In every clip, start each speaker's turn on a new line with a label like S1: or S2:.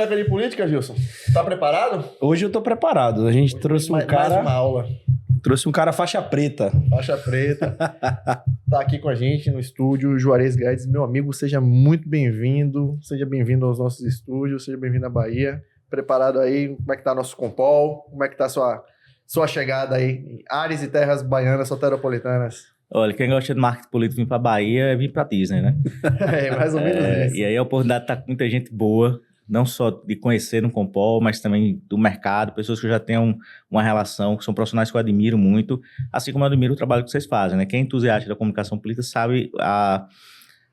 S1: canca de política, Gilson? Tá preparado?
S2: Hoje eu tô preparado. A gente trouxe um
S1: Mais uma aula.
S2: Trouxe um cara faixa preta.
S1: Faixa preta. Tá aqui com a gente no estúdio, Juarez Guedes. Meu amigo, seja muito bem-vindo. Seja bem-vindo aos nossos estúdios. Seja bem-vindo à Bahia. Preparado aí? Como é que tá nosso Compol? Como é que tá sua chegada aí em áreas e terras baianas, soteropolitanas?
S3: Olha, quem gosta de marketing político vir para Bahia é vir para Disney, né?
S1: É, mais ou menos isso.
S3: E aí a oportunidade está com muita gente boa, não só de conhecer no Compol, mas também do mercado, pessoas que já têm uma relação, que são profissionais que eu admiro muito, assim como eu admiro o trabalho que vocês fazem, né? Quem é entusiasta da comunicação política sabe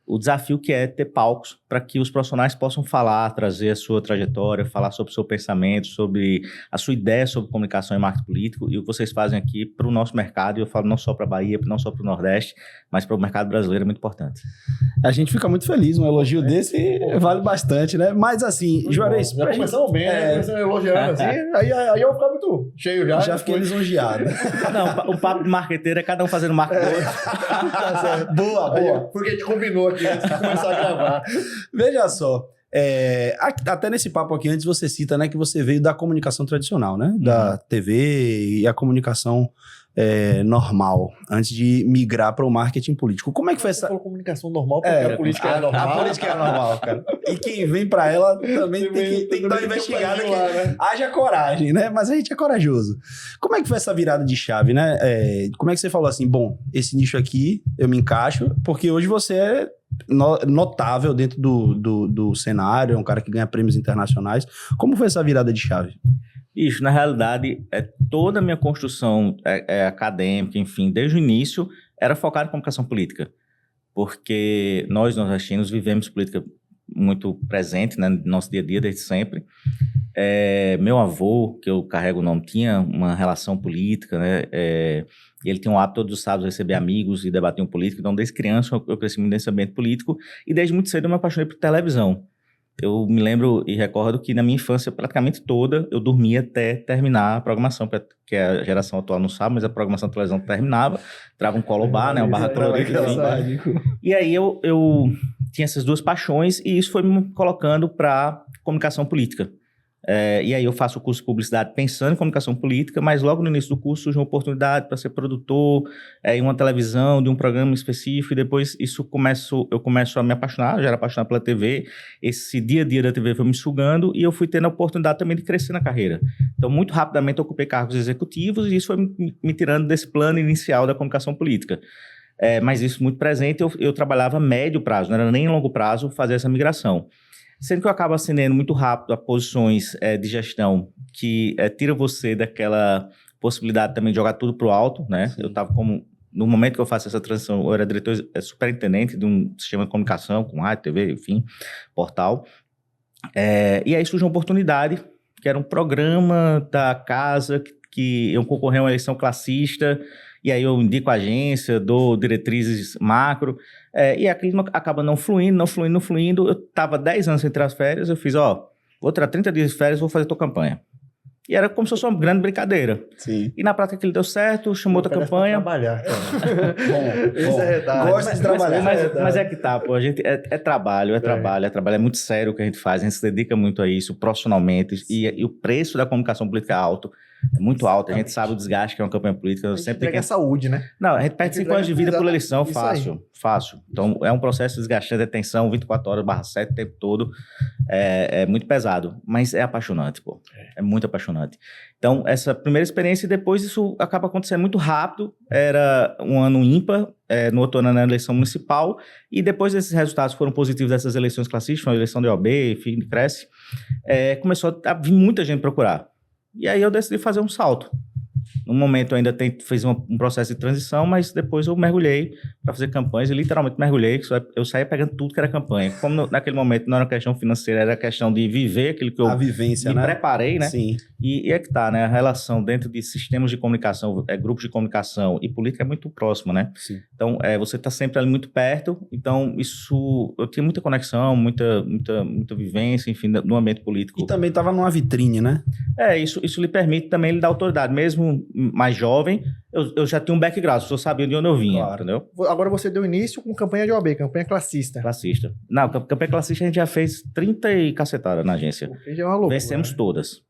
S3: o desafio que é ter palcos para que os profissionais possam falar, trazer a sua trajetória, falar sobre o seu pensamento, sobre a sua ideia sobre comunicação e marketing político, e o que vocês fazem aqui para o nosso mercado, e eu falo não só para a Bahia, não só para o Nordeste, mas para o mercado brasileiro é muito importante.
S2: A gente fica muito feliz, um elogio desse vale bastante, né? Mas assim, Juarez...
S1: Já começamos bem, né? Começamos elogiando assim, aí eu vou ficar muito cheio já.
S2: Já fiquei lisonjeado.
S3: Não, o papo de marqueteiro é cada um fazendo marketing.
S2: Boa.
S1: Porque a gente combinou aqui antes de começar a gravar.
S2: Veja só, até nesse papo aqui antes você cita, né, que você veio da comunicação tradicional, né, da TV e a comunicação normal, antes de migrar para o marketing político. Como é que foi essa...
S1: Você falou comunicação normal, porque a política é normal.
S2: A política é normal, cara. E quem vem para ela também tem que dar uma investigada aqui. Né? Haja coragem, né? Mas a gente é corajoso. Como é que foi essa virada de chave, né? Como é que você falou assim, bom, esse nicho aqui eu me encaixo, porque hoje você é notável dentro do cenário, é um cara que ganha prêmios internacionais. Como foi essa virada de chave?
S3: Isso, na realidade, toda a minha construção acadêmica, enfim, desde o início, era focada em comunicação política. Porque nós, nordestinos, vivemos política muito presente, né, no nosso dia a dia, desde sempre. Meu avô, que eu carrego o nome, tinha uma relação política, né, ele tinha um hábito todos os sábados receber amigos e debater política. Então, desde criança, eu cresci muito nesse ambiente político e desde muito cedo eu me apaixonei por televisão. Eu me lembro e recordo que na minha infância, praticamente toda, eu dormia até terminar a programação, que a geração atual não sabe, mas a programação da televisão terminava, entrava um colobar, né, um barra clorida, enfim. E aí eu tinha essas duas paixões e isso foi me colocando para comunicação política. E aí eu faço o curso de publicidade pensando em comunicação política, mas logo no início do curso surge uma oportunidade para ser produtor em uma televisão, de um programa específico, e depois eu começo a me apaixonar, eu já era apaixonado pela TV, esse dia a dia da TV foi me sugando e eu fui tendo a oportunidade também de crescer na carreira. Então, muito rapidamente eu ocupei cargos executivos e isso foi me tirando desse plano inicial da comunicação política. Mas isso muito presente, eu trabalhava a médio prazo, não era nem longo prazo fazer essa migração. Sendo que eu acabo ascendendo muito rápido a posições de gestão que tira você daquela possibilidade também de jogar tudo para o alto, né? Sim. Eu estava no momento que eu faço essa transição, eu era diretor superintendente de um sistema de comunicação, com rádio, TV, enfim, portal. E aí surgiu uma oportunidade, que era um programa da casa que eu concorri a uma eleição classista, e aí eu indico a agência, dou diretrizes macro, e aquilo acaba não fluindo. Eu estava 10 anos sem tirar as férias, eu fiz, vou tirar 30 dias de férias, vou fazer tua campanha. E era como se fosse uma grande brincadeira.
S2: Sim.
S3: E na prática aquilo deu certo, chamou outra campanha.
S1: Trabalhar, cara.
S2: Bom, gosta de trabalhar.
S3: Mas é que tá, pô, a gente trabalho, é muito sério o que a gente faz, a gente se dedica muito a isso profissionalmente, e o preço da comunicação política é alto. É muito alto, a gente sabe o desgaste que é uma campanha política.
S1: A gente pega a saúde, né?
S3: Não, a gente perde 5 anos de vida por eleição, fácil. Então, é um processo desgastante, atenção, 24 horas/7 o tempo todo. É muito pesado, mas é apaixonante, pô. É muito apaixonante. Então, essa primeira experiência, e depois isso acaba acontecendo muito rápido. Era um ano ímpar, no outro ano na eleição municipal, e depois esses resultados foram positivos dessas eleições classistas, uma eleição de OAB, enfim, cresce. Começou a vir muita gente procurar. E aí eu decidi fazer um salto. No momento eu ainda fiz um processo de transição, mas depois eu mergulhei para fazer campanhas e literalmente mergulhei. Eu saía pegando tudo que era campanha. Como naquele momento não era questão financeira, era questão de viver aquilo que eu
S2: me
S3: preparei, né?
S2: Sim.
S3: E é que tá, né? A relação dentro de sistemas de comunicação, grupos de comunicação e política é muito próxima, né?
S2: Sim.
S3: Então, você tá sempre ali muito perto. Então, eu tinha muita conexão, muita vivência, enfim, no ambiente político.
S2: E também tava numa vitrine, né?
S3: Isso lhe permite também lhe dar autoridade. Mesmo mais jovem, eu já tinha um background, eu sabia de onde eu vinha,
S2: Claro.
S3: entendeu?
S1: Agora você deu início com campanha de OAB, campanha classista.
S3: Classista. Não, campanha classista a gente já fez 30 e cacetada na agência.
S1: Porque já é uma loucura.
S3: Vencemos
S1: né?
S3: todas,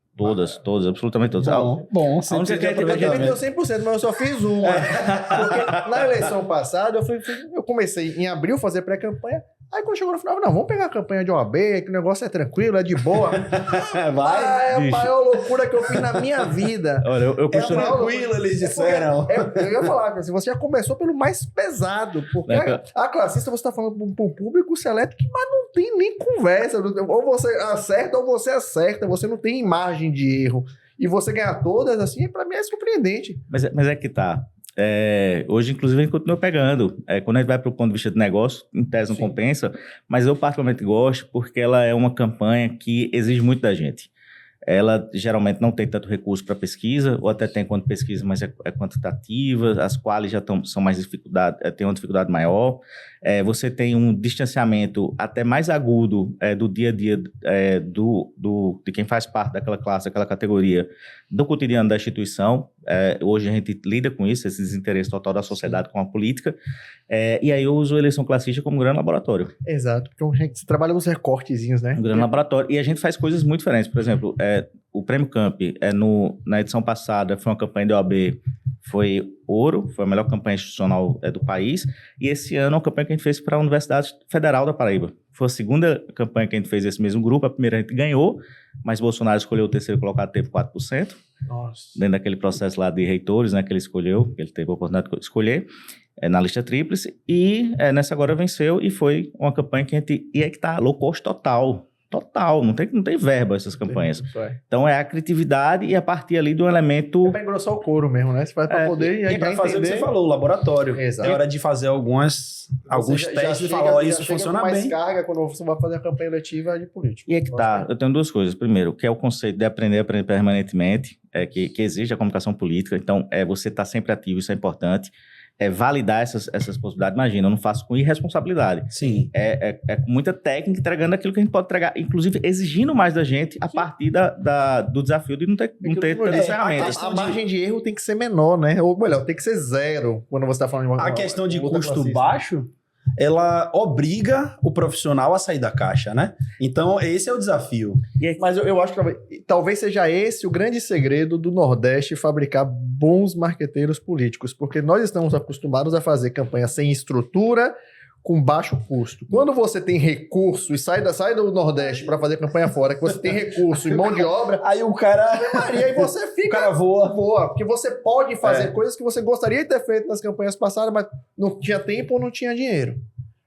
S3: absolutamente todas.
S2: Bom,
S3: a única que a gente
S1: Ele deu 100%, mas eu só fiz uma. Porque na eleição passada, eu comecei em abril a fazer pré-campanha. Aí quando chegou no final, não, vamos pegar a campanha de OAB, que o negócio é tranquilo, é de boa.
S2: Vai,
S1: É a maior loucura que eu fiz na minha vida.
S3: Olha, eu costumo...
S2: tranquilo, eles disseram.
S1: Eu ia falar, assim, você já começou pelo mais pesado, porque a classista você está falando para um público seleto que mas não tem nem conversa. Ou você acerta, você não tem margem de erro. E você ganhar todas, assim, para mim é surpreendente.
S3: Mas é que tá. Hoje, inclusive, a gente continua pegando. Quando a gente vai para o ponto de vista de negócio, em tese não
S1: Sim.
S3: compensa, mas eu particularmente gosto porque ela é uma campanha que exige muito da gente. Ela geralmente não tem tanto recurso para pesquisa, ou até tem quanto pesquisa, mas é quantitativa, as quais já são mais dificuldade, tem uma dificuldade maior. Você tem um distanciamento até mais agudo do dia a dia de quem faz parte daquela classe, daquela categoria, do cotidiano da instituição. Hoje a gente lida com isso, esse desinteresse total da sociedade com a política, e aí eu uso a eleição classista como um grande laboratório.
S1: Exato, porque a gente trabalha nos recortezinhos, né?
S3: Um grande laboratório. E a gente faz coisas muito diferentes. Por exemplo, o Prêmio Camp, na edição passada, foi uma campanha de OAB, foi ouro, foi a melhor campanha institucional do país. E esse ano, uma campanha que a gente fez para a Universidade Federal da Paraíba. Foi a segunda campanha que a gente fez esse mesmo grupo. A primeira a gente ganhou, mas Bolsonaro escolheu o terceiro colocado, teve 4%.
S1: Nossa.
S3: Dentro daquele processo lá de reitores, né, que ele escolheu, que ele teve a oportunidade de escolher, na lista tríplice. E nessa agora venceu e foi uma campanha que a gente... E é que tá low cost total. Total, não tem verba essas campanhas. Então é a criatividade e a partir ali do elemento...
S1: É pra engrossar o couro mesmo, né? Você faz pra poder...
S2: E é pra fazer o que você falou, o laboratório.
S1: Exato.
S2: É hora de fazer alguns testes e falar, ó, isso funciona bem.
S1: mais carga quando você vai fazer a campanha eletiva de político.
S3: E é que tá, eu tenho duas coisas. Primeiro, que é o conceito de aprender permanentemente, que exige a comunicação política. Então, você estar sempre ativo, isso é importante. Validar essas possibilidades. Imagina, eu não faço com irresponsabilidade.
S2: Sim.
S3: Com muita técnica, entregando aquilo que a gente pode entregar, inclusive exigindo mais da gente a partir do desafio de não ter tantas ferramentas.
S1: A margem de erro tem que ser menor, né? Ou melhor, tem que ser zero quando você está falando de uma
S2: A questão de
S1: luta
S2: custo
S1: classista.
S2: baixo, ela obriga o profissional a sair da caixa, né? Então, esse é o desafio.
S1: Mas eu acho que talvez seja esse o grande segredo do Nordeste fabricar bons marqueteiros políticos, porque nós estamos acostumados a fazer campanha sem estrutura, com baixo custo. Quando você tem recurso e sai do Nordeste para fazer campanha fora, que você tem recurso e mão de obra,
S2: Aí o cara...
S1: Maria, aí você fica...
S2: O cara voa.
S1: Porque você pode fazer coisas que você gostaria de ter feito nas campanhas passadas, mas não tinha tempo ou não tinha dinheiro.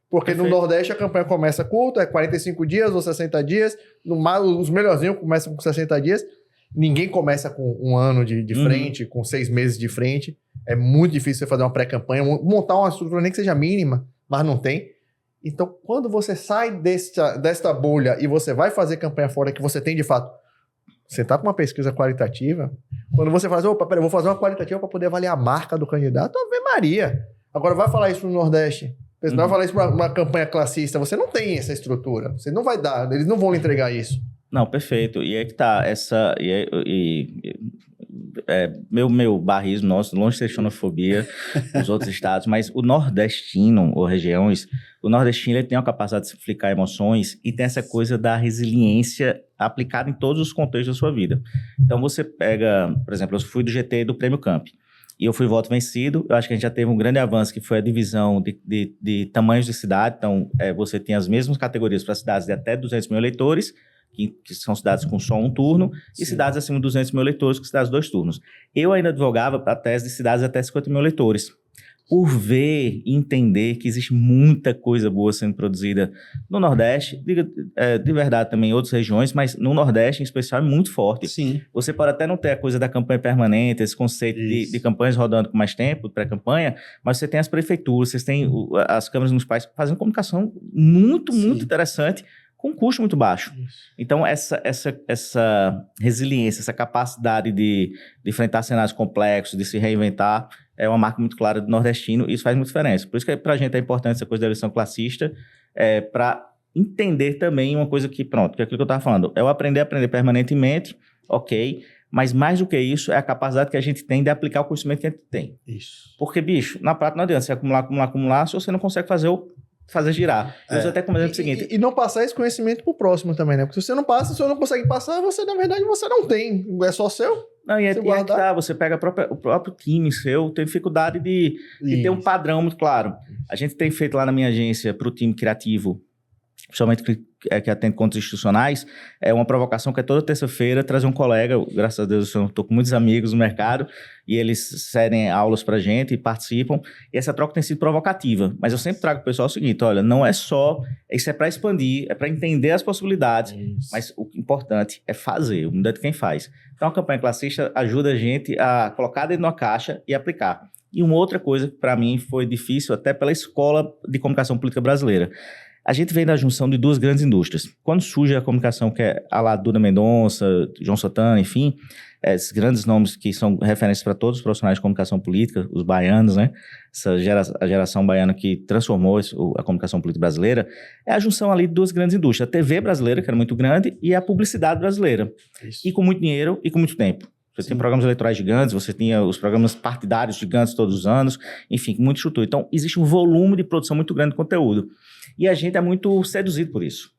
S1: Porque
S3: Perfeito.
S1: no Nordeste a campanha começa curta, é 45 dias ou 60 dias. Os melhorzinhos começam com 60 dias. Ninguém começa com um ano de frente, com 6 meses de frente. É muito difícil você fazer uma pré-campanha, montar uma estrutura nem que seja mínima, mas não tem. Então, quando você sai desta bolha e você vai fazer campanha fora, que você tem de fato... Você está com uma pesquisa qualitativa, quando você faz, opa, peraí, eu vou fazer uma qualitativa para poder avaliar a marca do candidato, Ave Maria. Agora vai falar isso no Nordeste, você vai falar isso para uma campanha classista, você não tem essa estrutura, você não vai dar, eles não vão lhe entregar isso.
S3: Não, perfeito. E aí que tá, meu barrismo nosso, longe de ser xenofobia dos outros estados, mas o nordestino, ou regiões, o nordestino ele tem uma capacidade de simplificar emoções e tem essa coisa da resiliência aplicada em todos os contextos da sua vida. Então você pega, por exemplo, eu fui do GT do Prêmio Camp, e eu fui voto vencido. Eu acho que a gente já teve um grande avanço, que foi a divisão de tamanhos de cidade. Então, você tem as mesmas categorias para cidades de até 200 mil eleitores, que são cidades com só um turno, e cidades acima de 200 mil eleitores, com cidades de 2 turnos. Eu ainda advogava para a tese de cidades até 50 mil eleitores, por ver e entender que existe muita coisa boa sendo produzida no Nordeste, de verdade também em outras regiões, mas no Nordeste em especial é muito forte.
S2: Sim.
S3: Você pode até não ter a coisa da campanha permanente, esse conceito de campanhas rodando com mais tempo, pré-campanha, mas você tem as prefeituras, você tem as câmaras municipais fazendo comunicação muito interessante, com um custo muito baixo.
S1: Isso.
S3: Então, essa resiliência, essa capacidade de enfrentar cenários complexos, de se reinventar, é uma marca muito clara do nordestino e isso faz muita diferença. Por isso que pra gente é importante essa coisa da eleição classista, para entender também uma coisa que, pronto, que é aquilo que eu estava falando, é o aprender permanentemente, ok, mas mais do que isso é a capacidade que a gente tem de aplicar o conhecimento que a gente tem.
S2: Isso.
S3: Porque, bicho, na prática não adianta você acumular, se você não consegue fazer girar. Eu uso até como exemplo o seguinte...
S1: E não passar esse conhecimento pro próximo também, né? Porque se você não passa, se você não consegue passar, você, na verdade, você não tem. É só seu.
S3: Não, e é que tá, você pega o próprio time seu, tem dificuldade de ter um padrão muito claro. A gente tem feito lá na minha agência, para o time criativo, principalmente que atende contas institucionais, é uma provocação que é toda terça-feira trazer um colega, graças a Deus eu estou com muitos amigos no mercado, e eles cedem aulas pra gente e participam, e essa troca tem sido provocativa, mas eu sempre trago pro pessoal o seguinte, olha, não é só, isso é para expandir, é para entender as possibilidades, mas o importante é fazer, o mundo é de quem faz. Então a campanha classista ajuda a gente a colocar dentro de uma caixa e aplicar. E uma outra coisa que para mim foi difícil, até pela Escola de Comunicação Política Brasileira, a gente vem da junção de duas grandes indústrias. Quando surge a comunicação, que é a lá Duda Mendonça, João Santana, enfim, esses grandes nomes que são referências para todos os profissionais de comunicação política, os baianos, né? A geração baiana que transformou a comunicação política brasileira, é a junção ali de duas grandes indústrias. A TV brasileira, que era muito grande, e a publicidade brasileira. Isso. E com muito dinheiro e com muito tempo. Você tem programas eleitorais gigantes, você tinha os programas partidários gigantes todos os anos, enfim, com muita estrutura. Então, existe um volume de produção muito grande de conteúdo. E a gente é muito seduzido por isso,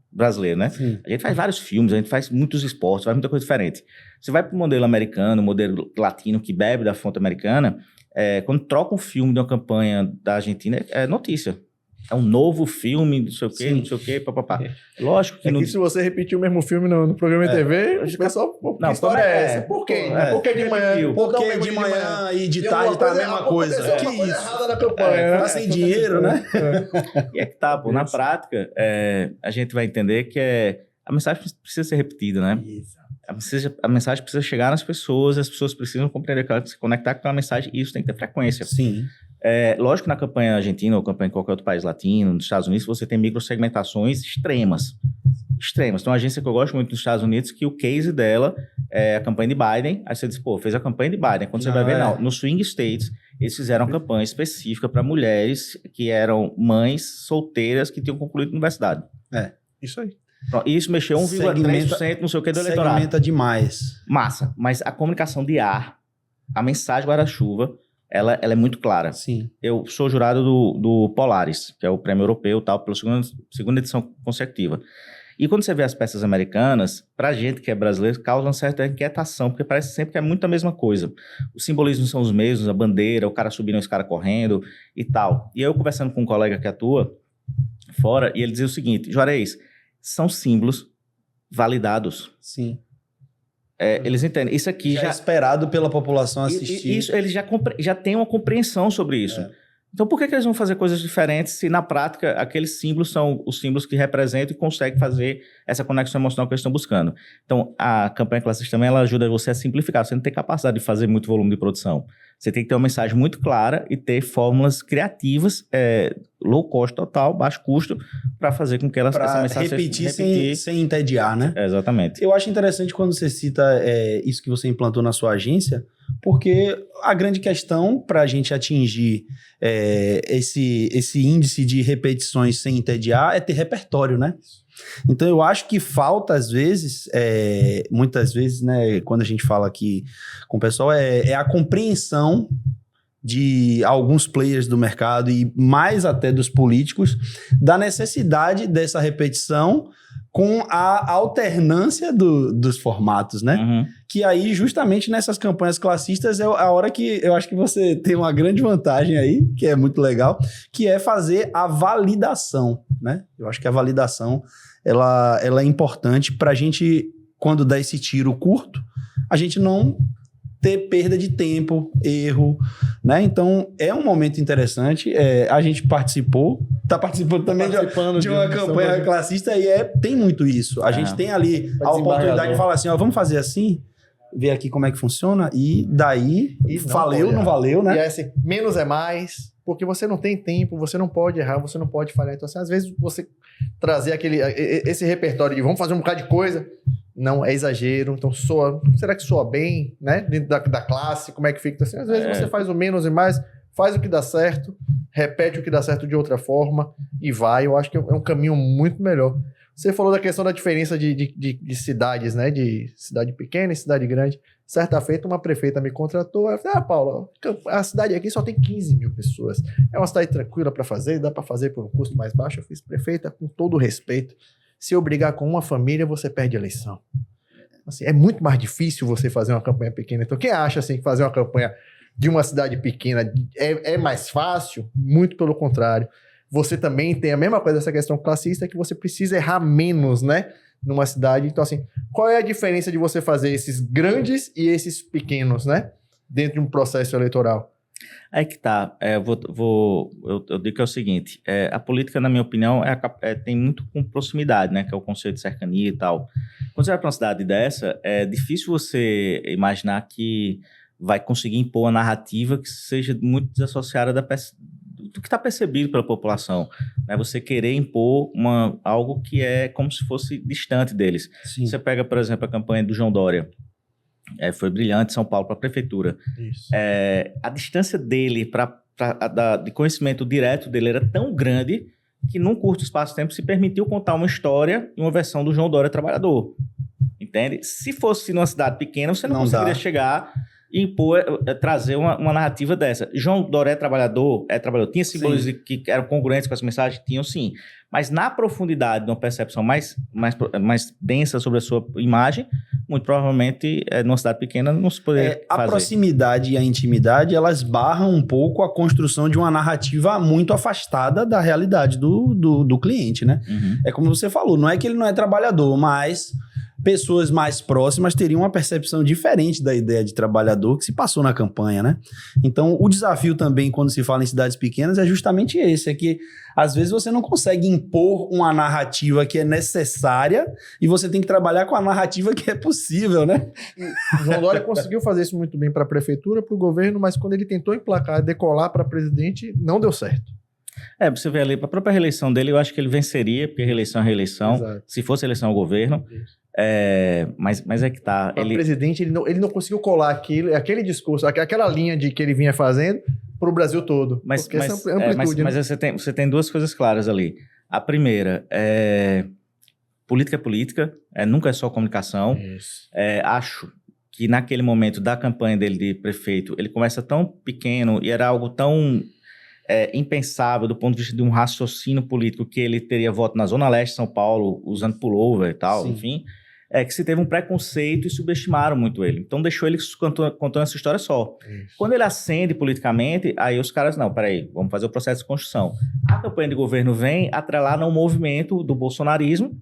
S3: brasileiro, né? Sim. A gente faz vários filmes, a gente faz muitos esportes, faz muita coisa diferente. Você vai para o modelo americano, modelo latino, que bebe da fonte americana, quando troca um filme de uma campanha da Argentina, é notícia. É um novo filme, não sei o quê, papapá. Lógico que...
S1: se você repetir o mesmo filme no programa de TV, o pessoal... Que história é essa? Por quê? Por que de manhã?
S2: Porque de manhã e de tarde tá a mesma coisa.
S1: Que isso? Errada na campanha.
S2: Tá sem dinheiro, né?
S3: E é que tá, pô. Na prática, a gente vai entender que a mensagem precisa ser repetida, né? A mensagem precisa chegar nas pessoas, as pessoas precisam compreender, se conectar com aquela mensagem, e isso tem que ter frequência.
S2: Sim.
S3: Lógico que na campanha argentina ou campanha em qualquer outro país latino, nos Estados Unidos, você tem microsegmentações extremas. Tem uma agência que eu gosto muito nos Estados Unidos, que o case dela é a campanha de Biden. Aí você diz, fez a campanha de Biden. Quando você vai ver, no Swing States, eles fizeram uma campanha específica para mulheres que eram mães solteiras que tinham concluído a universidade.
S1: Isso aí.
S3: E isso mexeu 1,3%, não sei o que, do eleitorado.
S2: Segmenta demais.
S3: Massa. Mas a comunicação de ar, a mensagem guarda-chuva, ela é muito clara.
S2: Sim.
S3: Eu sou jurado do Polaris, que é o prêmio europeu, tal, pela segunda edição consecutiva. E quando você vê as peças americanas, pra gente que é brasileiro, causa uma certa inquietação, porque parece sempre que é muito a mesma coisa. Os simbolismos são os mesmos, a bandeira, o cara subindo, esse cara correndo e tal. E eu conversando com um colega que atua fora, e ele dizia o seguinte, Juarez, são símbolos validados.
S2: Sim.
S3: Eles entendem. Isso aqui já
S2: é esperado pela população assistir.
S3: Isso, eles já têm uma compreensão sobre isso. Então, por que eles vão fazer coisas diferentes se, na prática, aqueles símbolos são os símbolos que representam e conseguem fazer essa conexão emocional que eles estão buscando? Então, a campanha classista também ela ajuda você a simplificar. Você não tem capacidade de fazer muito volume de produção. Você tem que ter uma mensagem muito clara e ter fórmulas criativas, low cost total, baixo custo, para fazer com que essa mensagem
S2: repetir sem entediar, né?
S3: Exatamente.
S2: Eu acho interessante quando você cita isso que você implantou na sua agência, porque a grande questão para a gente atingir esse índice de repetições sem entediar é ter repertório, né? Então eu acho que falta às vezes, muitas vezes, né, quando a gente fala aqui com o pessoal, é a compreensão de alguns players do mercado e mais até dos políticos, da necessidade dessa repetição com a alternância dos formatos, né?
S3: Uhum.
S2: Que aí, justamente nessas campanhas classistas, é a hora que eu acho que você tem uma grande vantagem aí, que é muito legal, que é fazer a validação, né? Eu acho que a validação, ela é importante para a gente, quando dá esse tiro curto, a gente não ter perda de tempo, erro, né? Então, é um momento interessante. A gente está participando também de uma campanha classista e tem muito isso. A gente tem ali a oportunidade de falar assim, vamos fazer assim, ver aqui como é que funciona e daí valeu, não valeu, né?
S1: E é assim, menos é mais, porque você não tem tempo, você não pode errar, você não pode falhar. Então, assim, às vezes você trazer esse repertório de vamos fazer um bocado de coisa, não, é exagero. Então, será que soa bem, né? Dentro da classe, como é que fica? Então, assim, às vezes você faz o menos e mais, faz o que dá certo, repete o que dá certo de outra forma e vai. Eu acho que é um caminho muito melhor. Você falou da questão da diferença de cidades, né? De cidade pequena e cidade grande. Certa feita, uma prefeita me contratou. Ela falou, Paula, a cidade aqui só tem 15 mil pessoas. É uma cidade tranquila para fazer, dá para fazer por um custo mais baixo. Eu fiz, prefeita, com todo o respeito. Se eu brigar com uma família, você perde a eleição. Assim, é muito mais difícil você fazer uma campanha pequena. Então, quem acha assim, que fazer uma campanha de uma cidade pequena é mais fácil? Muito pelo contrário. Você também tem a mesma coisa dessa questão classista, que você precisa errar menos, né? Numa cidade. Então, assim, qual é a diferença de você fazer esses grandes e esses pequenos, né? Dentro de um processo eleitoral?
S3: Aí que tá. Eu digo que é o seguinte: a política, na minha opinião, tem muito com proximidade, né? Que é o conceito de cercania e tal. Quando você vai para uma cidade dessa, é difícil você imaginar que vai conseguir impor uma narrativa que seja muito desassociada do que está percebido pela população, né? Você querer impor algo que é como se fosse distante deles.
S2: Sim.
S3: Você pega, por exemplo, a campanha do João Dória. Foi brilhante, São Paulo, para a prefeitura.
S1: Isso.
S3: A distância dele de conhecimento direto dele era tão grande que, num curto espaço de tempo, se permitiu contar uma história e uma versão do João Dória trabalhador. Entende? Se fosse numa cidade pequena, você não conseguiria chegar e impor, trazer uma narrativa dessa. João Dória é trabalhador? Tinha símbolos que eram congruentes com essa mensagem? Tinham, sim. Mas na profundidade, numa percepção mais densa sobre a sua imagem, muito provavelmente, numa cidade pequena, não se poderia fazer.
S2: A proximidade e a intimidade, elas barram um pouco a construção de uma narrativa muito afastada da realidade do cliente, né?
S3: Uhum.
S2: É como você falou, não é que ele não é trabalhador, mas pessoas mais próximas teriam uma percepção diferente da ideia de trabalhador que se passou na campanha, né? Então, o desafio também, quando se fala em cidades pequenas, é justamente esse, é que às vezes você não consegue impor uma narrativa que é necessária e você tem que trabalhar com a narrativa que é possível, né?
S1: O João Dória conseguiu fazer isso muito bem para a prefeitura, para o governo, mas quando ele tentou emplacar, decolar para presidente, não deu certo.
S3: Você vê ali, para a própria reeleição dele, eu acho que ele venceria, porque reeleição é reeleição.
S1: Exato.
S3: Se fosse eleição ao governo. Mas é que tá.
S1: O presidente, ele não conseguiu colar aquele discurso, aquela linha que ele vinha fazendo para o Brasil todo.
S3: Mas
S1: essa amplitude,
S3: você tem duas coisas claras ali. A primeira é política, nunca é só comunicação.
S1: Isso.
S3: Acho que naquele momento da campanha dele de prefeito, ele começa tão pequeno e era algo tão impensável do ponto de vista de um raciocínio político que ele teria voto na Zona Leste de São Paulo, usando pullover e tal,
S2: Sim.
S3: enfim, que se teve um preconceito e subestimaram muito ele. Então deixou ele contando essa história só.
S1: Isso.
S3: Quando ele ascende politicamente, aí os caras, não, peraí, vamos fazer o processo de construção. A campanha de governo vem atrelar no movimento do bolsonarismo,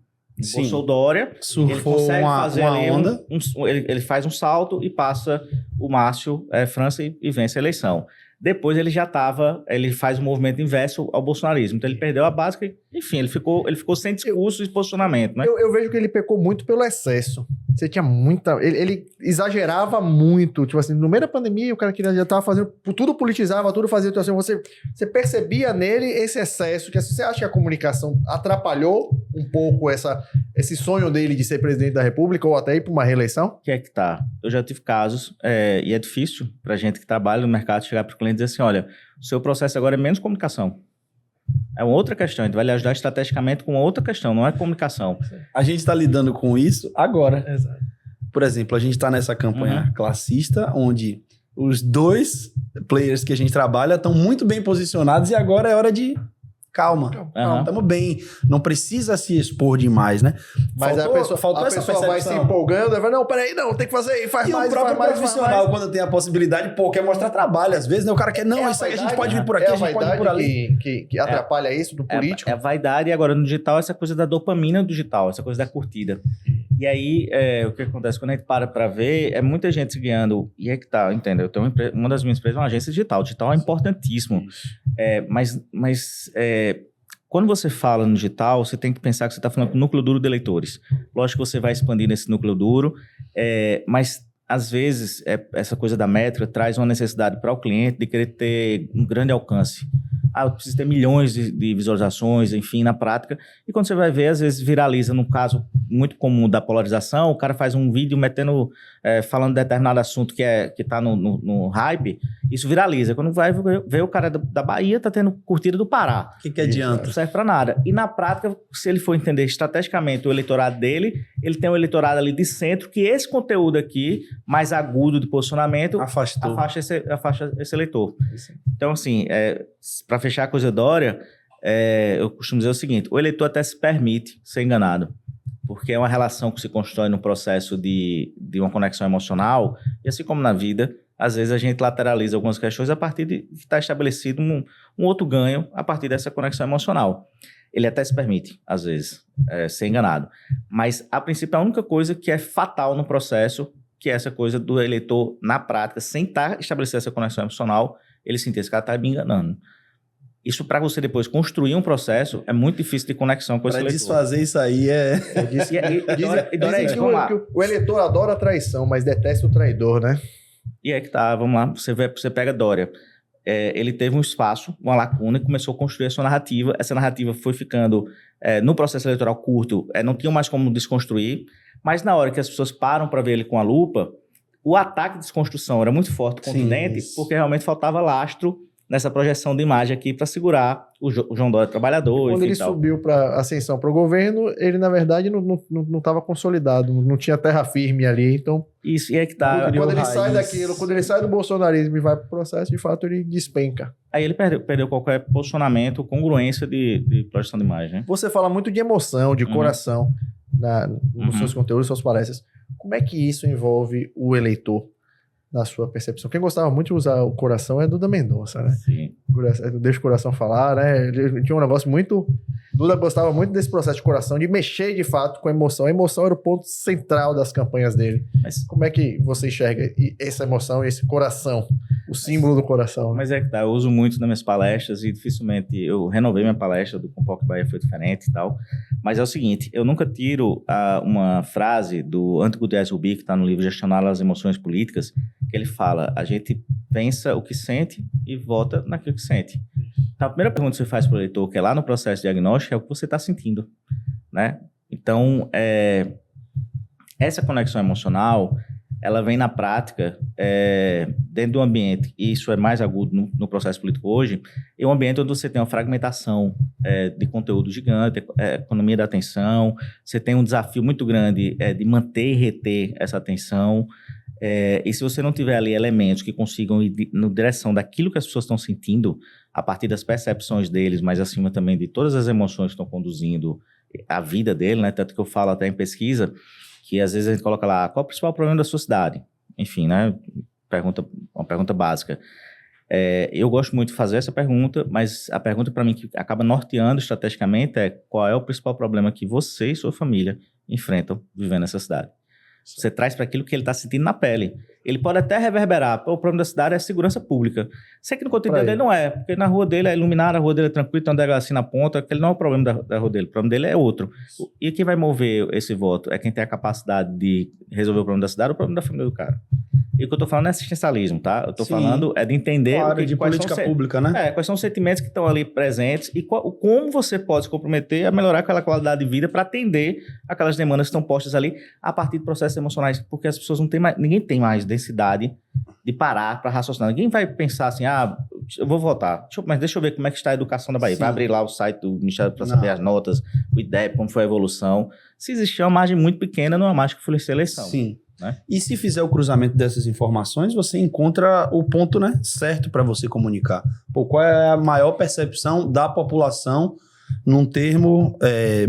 S3: Bolsodória, ele consegue fazer
S2: uma
S3: ali
S2: onda.
S3: ele faz um salto e passa o Márcio França e vence a eleição. Depois ele faz um movimento inverso ao bolsonarismo. Então ele perdeu a básica e, enfim, ele ficou sem discurso e posicionamento, né?
S1: Eu vejo que ele pecou muito pelo excesso. Você tinha muita... Ele exagerava muito. Tipo assim, no meio da pandemia, o cara que já estava fazendo... Tudo politizava, tudo fazia... Então, assim, você percebia nele esse excesso. Que assim, você acha que a comunicação atrapalhou um pouco esse sonho dele de ser presidente da República ou até ir para uma reeleição?
S3: Que é que tá. Eu já tive casos, e é difícil pra gente que trabalha no mercado chegar pro cliente e dizer assim, olha, o seu processo agora é menos comunicação. É uma outra questão, a gente vai lhe ajudar estrategicamente com uma outra questão, não é comunicação.
S2: A gente está lidando com isso agora.
S1: Exato.
S2: Por exemplo, a gente está nessa campanha classista, onde os dois players que a gente trabalha estão muito bem posicionados e agora é hora de... Calma, estamos bem. Não precisa se expor demais, né?
S1: Mas a pessoa vai se empolgando, vai, não, peraí, não, tem que fazer, faz mais,
S2: o próprio
S1: faz mais,
S2: profissional, quando tem a possibilidade, quer mostrar trabalho. Às vezes, né, o cara quer, não, isso aí a gente pode vir por aqui, a gente pode vir por ali.
S1: Que atrapalha isso do político.
S3: É a vaidade, e agora no digital, essa coisa da dopamina do digital, essa coisa da curtida. E aí, o que acontece? Quando a gente para ver, é muita gente se guiando, e é que tá, entendeu? Eu tenho uma das minhas empresas é uma agência digital. O digital é importantíssimo. Quando você fala no digital, você tem que pensar que você está falando com o núcleo duro de eleitores. Lógico que você vai expandir nesse núcleo duro, mas às vezes, essa coisa da métrica traz uma necessidade para o cliente de querer ter um grande alcance. Eu preciso ter milhões de visualizações, enfim, na prática. E quando você vai ver, às vezes viraliza, num caso muito comum da polarização, o cara faz um vídeo falando de determinado assunto que está no hype, isso viraliza. Quando vai ver o cara da Bahia tá tendo curtida do Pará.
S2: O que adianta?
S3: Não serve para nada. E na prática, se ele for entender estrategicamente o eleitorado dele, ele tem um eleitorado ali de centro, que esse conteúdo aqui, mais agudo de posicionamento, afasta esse eleitor. Então, assim, para fechar a coisa Dória, eu costumo dizer o seguinte: o eleitor até se permite ser enganado, porque é uma relação que se constrói no processo de uma conexão emocional, e assim como na vida, às vezes a gente lateraliza algumas questões a partir de que está estabelecido um outro ganho a partir dessa conexão emocional. Ele até se permite, às vezes, ser enganado. Mas, a princípio, a única coisa que é fatal no processo, que é essa coisa do eleitor, na prática, sem estabelecer essa conexão emocional, ele sentir esse cara está me enganando. Isso, para você depois construir um processo, é muito difícil de conexão com esse eleitor.
S2: Para desfazer isso aí
S1: Dizem que o eleitor adora a traição, mas detesta o traidor, né?
S3: E é que tá, vamos lá, você pega Dória. Ele teve um espaço, uma lacuna, e começou a construir a sua narrativa. Essa narrativa foi ficando, no processo eleitoral curto, não tinha mais como desconstruir, mas na hora que as pessoas param para ver ele com a lupa, o ataque de desconstrução era muito forte, contundente, porque realmente faltava lastro nessa projeção de imagem aqui para segurar o João Dória trabalhador.
S1: Quando ele subiu para ascensão para o governo, ele na verdade não estava consolidado, não tinha terra firme ali, então...
S3: Isso, e é que tá...
S1: Quando ele sai do bolsonarismo e vai para o processo, de fato ele despenca.
S3: Aí ele perdeu qualquer posicionamento, congruência de projeção de imagem.
S1: Você fala muito de emoção, de coração nos seus conteúdos, suas palestras. Como é que isso envolve o eleitor? Na sua percepção. Quem gostava muito de usar o coração é Duda Mendonça, né?
S3: Sim.
S1: Deixa o coração falar, né? Ele tinha um negócio muito... Duda gostava muito desse processo de coração, de mexer de fato com a emoção. A emoção era o ponto central das campanhas dele. Mas como é que você enxerga essa emoção e esse coração? O símbolo do coração. Né?
S3: Mas é que tá, eu uso muito nas minhas palestras e dificilmente... Eu renovei minha palestra do Compoc Bahia, foi diferente e tal. Mas é o seguinte, eu nunca tiro uma frase do Antônio Gutierrez Rubi, que está no livro Gestionar as Emoções Políticas, que ele fala, a gente pensa o que sente e vota naquilo que sente. Então, a primeira pergunta que você faz para o eleitor, que é lá no processo de diagnóstico, é o que você está sentindo, né? Então, essa conexão emocional, ela vem na prática dentro do ambiente, e isso é mais agudo no processo político hoje, é um ambiente onde você tem uma fragmentação de conteúdo gigante, economia da atenção, você tem um desafio muito grande de manter e reter essa atenção. E se você não tiver ali elementos que consigam ir na direção daquilo que as pessoas estão sentindo, a partir das percepções deles, mas acima também de todas as emoções que estão conduzindo a vida dele, né? Tanto que eu falo até em pesquisa, que às vezes a gente coloca lá, qual é o principal problema da sua cidade? Enfim, né? Uma pergunta básica. Eu gosto muito de fazer essa pergunta, mas a pergunta para mim que acaba norteando estrategicamente é qual é o principal problema que você e sua família enfrentam vivendo nessa cidade? Você traz para aquilo que ele está sentindo na pele. Ele pode até reverberar. O problema da cidade é a segurança pública. Sei que no cotidiano dele não é, porque na rua dele é iluminada, a rua dele é tranquila, tem uma delegacia na ponta, aquele não é o problema da rua dele. O problema dele é outro. E quem vai mover esse voto é quem tem a capacidade de resolver o problema da cidade ou o problema da família do cara. E o que eu tô falando não é assistencialismo, tá? Eu tô falando de entender
S2: de política pública, né?
S3: Quais são os sentimentos que estão ali presentes e como você pode se comprometer a melhorar aquela qualidade de vida para atender aquelas demandas que estão postas ali a partir de processos emocionais, porque as pessoas não têm mais, ninguém tem mais densidade de parar para raciocinar. Ninguém vai pensar assim, eu vou votar, mas deixa eu ver como é que está a educação da Bahia. Sim. Vai abrir lá o site do Ministério para saber as notas, o IDEP, como foi a evolução. Se existir uma margem muito pequena, não é mais que influencia a eleição.
S2: Sim. Né? E se fizer o cruzamento dessas informações, você encontra o ponto, né, certo para você comunicar. Qual é a maior percepção da população num termo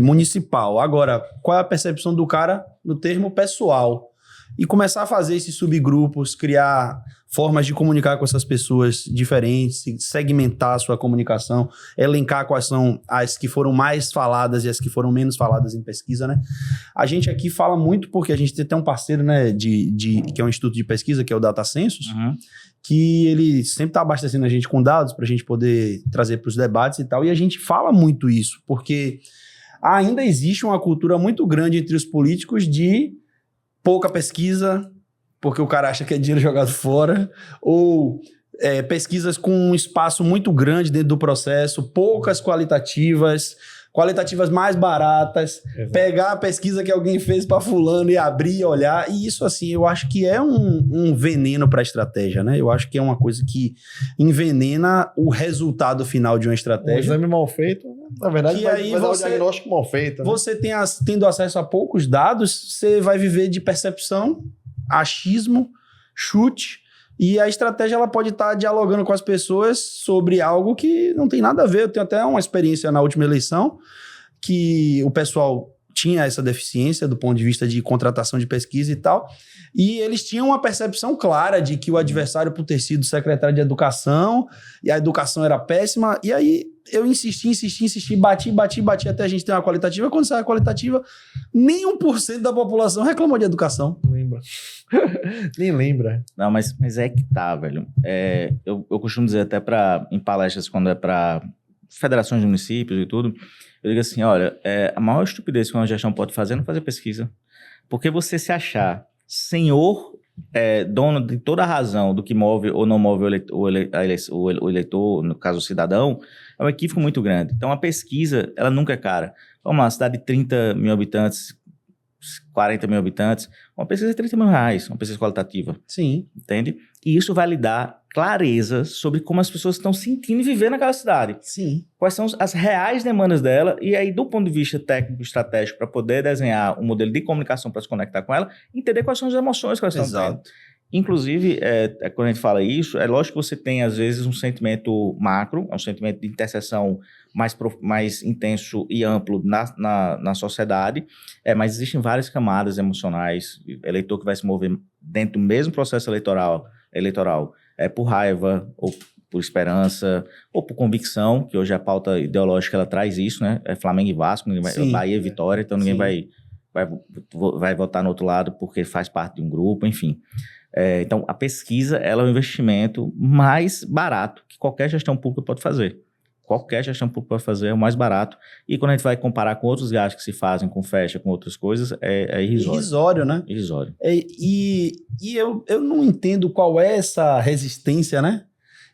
S2: municipal? Agora, qual é a percepção do cara no termo pessoal? E começar a fazer esses subgrupos, criar formas de comunicar com essas pessoas diferentes, segmentar a sua comunicação, elencar quais são as que foram mais faladas e as que foram menos faladas em pesquisa, né? A gente aqui fala muito porque a gente tem até um parceiro, né, que é um instituto de pesquisa, que é o Data Census, que ele sempre está abastecendo a gente com dados para a gente poder trazer para os debates e tal, e a gente fala muito isso, porque ainda existe uma cultura muito grande entre os políticos de pouca pesquisa, porque o cara acha que é dinheiro jogado fora, ou pesquisas com um espaço muito grande dentro do processo, poucas qualitativas mais baratas,
S1: Exato.
S2: pegar a pesquisa que alguém fez para fulano e abrir e olhar, e isso assim, eu acho que é um veneno para a estratégia, né? Eu acho que é uma coisa que envenena o resultado final de uma
S1: Um
S2: estratégia.
S1: exame mal feito, na verdade,
S2: Que
S1: vai
S2: aí
S1: dar o
S2: você-
S1: diagnóstico mal feito. Né?
S2: Você tendo acesso a poucos dados, você vai viver de percepção, achismo, chute, e a estratégia ela pode estar dialogando com as pessoas sobre algo que não tem nada a ver. Eu tenho até uma experiência na última eleição que o pessoal tinha essa deficiência do ponto de vista de contratação de pesquisa e tal, e eles tinham uma percepção clara de que o adversário, por ter sido secretário de educação, e a educação era péssima, e aí eu insisti, bati até a gente ter uma qualitativa. Quando saiu a qualitativa, nem 1% da população reclamou de educação.
S1: Não lembra. Nem lembra.
S3: Não, mas é que tá, velho. Eu costumo dizer até em palestras, quando é para federações de municípios e tudo, eu digo assim, olha, a maior estupidez que uma gestão pode fazer é não fazer pesquisa. Porque você se achar senhor, dono de toda a razão do que move ou não move o eleitor, no caso o cidadão, é um equívoco muito grande. Então a pesquisa, ela nunca é cara. Vamos lá, cidade de 30 mil habitantes, 40 mil habitantes, uma pesquisa de 30 mil reais, uma pesquisa qualitativa,
S2: Sim.
S3: entende? E isso vai lhe dar clareza sobre como as pessoas estão sentindo e vivendo naquela cidade.
S2: Sim.
S3: Quais são as reais demandas dela, e aí do ponto de vista técnico estratégico, para poder desenhar um modelo de comunicação para se conectar com ela, entender quais são as emoções que elas estão tendo.
S2: Exato.
S3: Inclusive, quando a gente fala isso, é lógico que você tem às vezes um sentimento macro, um sentimento de interseção mais intenso e amplo na sociedade, mas existem várias camadas emocionais, eleitor que vai se mover dentro do mesmo processo eleitoral, por raiva, ou por esperança, ou por convicção, que hoje a pauta ideológica ela traz isso, né? É Flamengo e Vasco,
S2: Sim.
S3: Bahia e Vitória, então ninguém
S2: Sim.
S3: vai votar no outro lado porque faz parte de um grupo, enfim. Então, a pesquisa ela é um investimento mais barato que qualquer gestão pública pode fazer. Qualquer gestão pública pode fazer, é o mais barato. E quando a gente vai comparar com outros gastos que se fazem com festa, com outras coisas, é irrisório.
S2: Irrisório, né?
S3: Irrisório.
S2: E eu não entendo qual é essa resistência, né?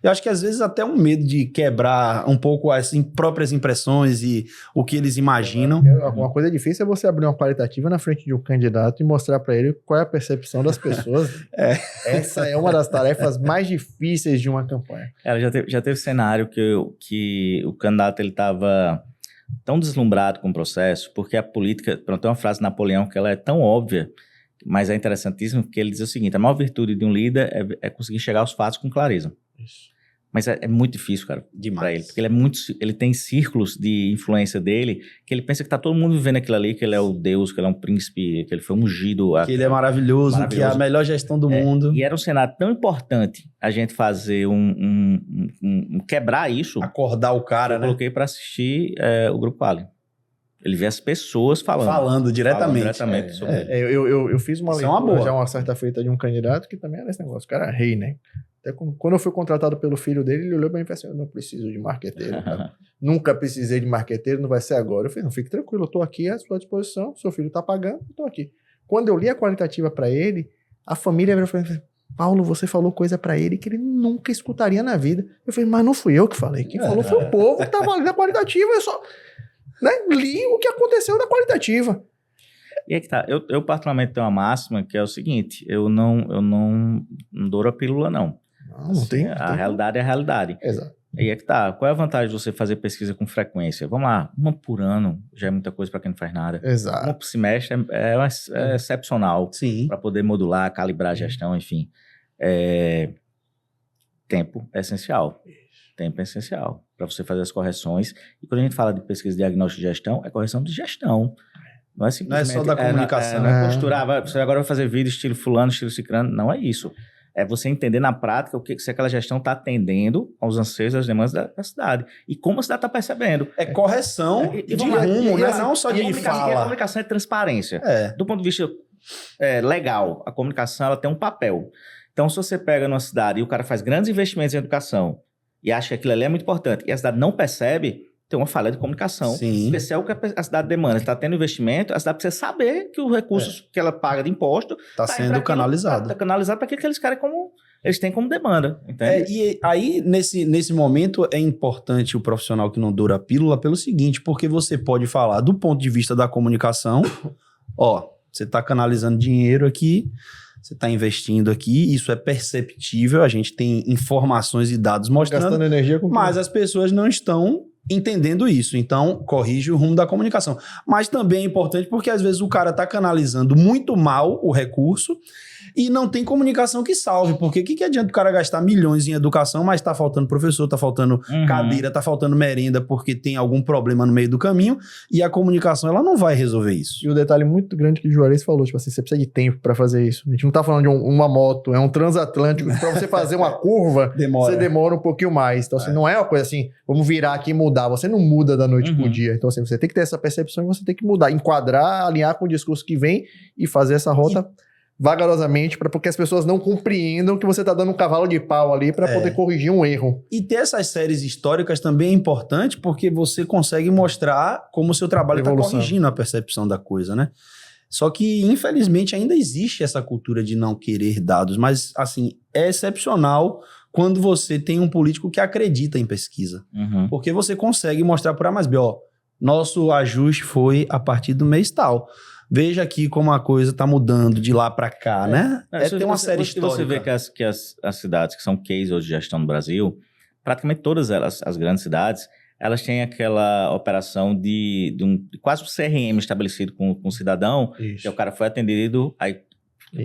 S2: Eu acho que às vezes até um medo de quebrar um pouco as próprias impressões e o que eles imaginam.
S1: Uma coisa difícil é você abrir uma qualitativa na frente de um candidato e mostrar para ele qual é a percepção das pessoas. Essa é uma das tarefas mais difíceis de uma campanha.
S3: Ela já teve cenário que o candidato ele estava tão deslumbrado com o processo, porque a política, pronto, tem uma frase de Napoleão que ela é tão óbvia, mas é interessantíssimo, porque ele diz o seguinte: a maior virtude de um líder é conseguir chegar aos fatos com clareza.
S1: Isso.
S3: Mas é muito difícil, cara, pra ele, porque ele tem círculos de influência dele, que ele pensa que tá todo mundo vivendo aquilo ali, que ele é o Deus, que ele é um príncipe, que ele foi ungido.
S2: Que ele é maravilhoso, que é a melhor gestão do mundo.
S3: E era um cenário tão importante a gente fazer quebrar isso.
S2: Acordar o cara, né?
S3: Eu coloquei pra assistir o Grupo Ali. Ele vê as pessoas falando
S2: diretamente.
S3: sobre ele.
S1: Eu fiz uma
S2: Isso é uma
S1: leitura
S2: boa.
S1: já uma certa feita de um candidato que também era esse negócio. O cara era rei, né? Até quando eu fui contratado pelo filho dele, ele olhou pra mim e falou assim: eu não preciso de marqueteiro, cara. Nunca precisei de marqueteiro, não vai ser agora. Eu falei: não, fique tranquilo, eu tô aqui à sua disposição, seu filho tá pagando, eu tô aqui. Quando eu li a qualitativa pra ele, a família virou e falou: Paulo, você falou coisa pra ele que ele nunca escutaria na vida. Eu falei: mas não fui eu que falei, quem falou foi o povo que tava ali na qualitativa, eu só li o que aconteceu na qualitativa.
S3: E é que tá, eu particularmente tenho uma máxima que é o seguinte: eu não douro a pílula, não.
S1: Não tem.
S3: A realidade é a realidade.
S1: Exato.
S3: E é que tá, qual é a vantagem de você fazer pesquisa com frequência? Vamos lá, uma por ano já é muita coisa para quem não faz nada.
S1: Exato.
S3: Uma por semestre é excepcional.
S2: Sim.
S3: Para poder modular, calibrar a gestão, enfim. Tempo é essencial. Tempo é essencial para você fazer as correções. E quando a gente fala de pesquisa, diagnóstico de gestão, é correção de gestão. Não é simplesmente...
S2: Não é só da comunicação.
S3: Não é costurar, você agora vai fazer vídeo estilo fulano, estilo ciclano. Não é isso. É você entender na prática se aquela gestão está atendendo aos anseios, às demandas da cidade. E como a cidade está percebendo.
S2: É correção de rumo, né? Não só de fala.
S3: A comunicação é transparência. Do ponto de vista legal, a comunicação ela tem um papel. Então, se você pega numa cidade e o cara faz grandes investimentos em educação e acha que aquilo ali é muito importante e a cidade não percebe, tem uma falha de comunicação.
S2: Sim.
S3: Porque se é o que a cidade demanda, está tendo investimento, a cidade precisa saber que os recursos que ela paga de imposto
S2: Está sendo canalizado.
S3: Está canalizado para aquilo que eles querem eles têm como demanda. Entende?
S2: E aí, nesse momento, é importante o profissional que não doura a pílula pelo seguinte, porque você pode falar do ponto de vista da comunicação, você está canalizando dinheiro aqui, você está investindo aqui, isso é perceptível, a gente tem informações e dados mostrando,
S1: gastando energia com
S2: mas as pessoas não estão entendendo isso, então corrige o rumo da comunicação. Mas também é importante porque às vezes o cara está canalizando muito mal o recurso e não tem comunicação que salve, porque o que adianta o cara gastar milhões em educação, mas tá faltando professor, tá faltando cadeira, tá faltando merenda porque tem algum problema no meio do caminho e a comunicação ela não vai resolver isso.
S1: E o detalhe muito grande que o Juarez falou, tipo assim, você precisa de tempo pra fazer isso. A gente não tá falando de uma moto, é um transatlântico, pra você fazer uma curva, você demora um pouquinho mais. Então assim, não é uma coisa assim, vamos virar aqui e mudar, você não muda da noite pro dia. Então assim, você tem que ter essa percepção e você tem que mudar, enquadrar, alinhar com o discurso que vem e fazer essa rota vagarosamente, porque as pessoas não compreendam que você está dando um cavalo de pau ali para poder corrigir um erro.
S2: E ter essas séries históricas também é importante porque você consegue mostrar como o seu trabalho está corrigindo a percepção da coisa, né? Só que, infelizmente, ainda existe essa cultura de não querer dados, mas, assim, é excepcional quando você tem um político que acredita em pesquisa. Porque você consegue mostrar por A mais B, nosso ajuste foi a partir do mês tal. Veja aqui como a coisa está mudando de lá para cá, né? Tem uma série histórica.
S3: Você vê que as cidades que são case hoje de gestão no Brasil, praticamente todas elas, as grandes cidades, elas têm aquela operação de quase um CRM estabelecido com o cidadão, que o cara foi atendido, aí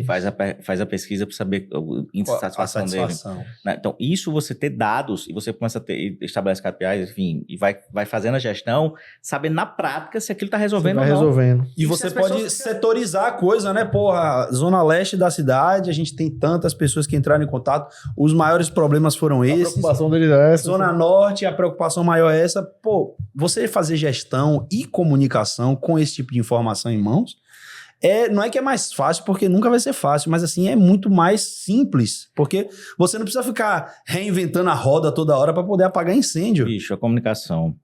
S3: faz a pesquisa para saber a satisfação dele. Né? Então, isso você ter dados, e você começa a estabelece KPIs, enfim, e vai fazendo a gestão, sabendo na prática se aquilo está resolvendo ou não.
S2: E você pode setorizar a coisa, né? Porra, zona leste da cidade, a gente tem tantas pessoas que entraram em contato, os maiores problemas foram esses.
S1: A preocupação deles é essa.
S2: Zona norte, a preocupação maior é essa. Pô, você fazer gestão e comunicação com esse tipo de informação em mãos, não é que é mais fácil, porque nunca vai ser fácil, mas assim, é muito mais simples, porque você não precisa ficar reinventando a roda toda hora para poder apagar incêndio.
S3: Bicho, a comunicação,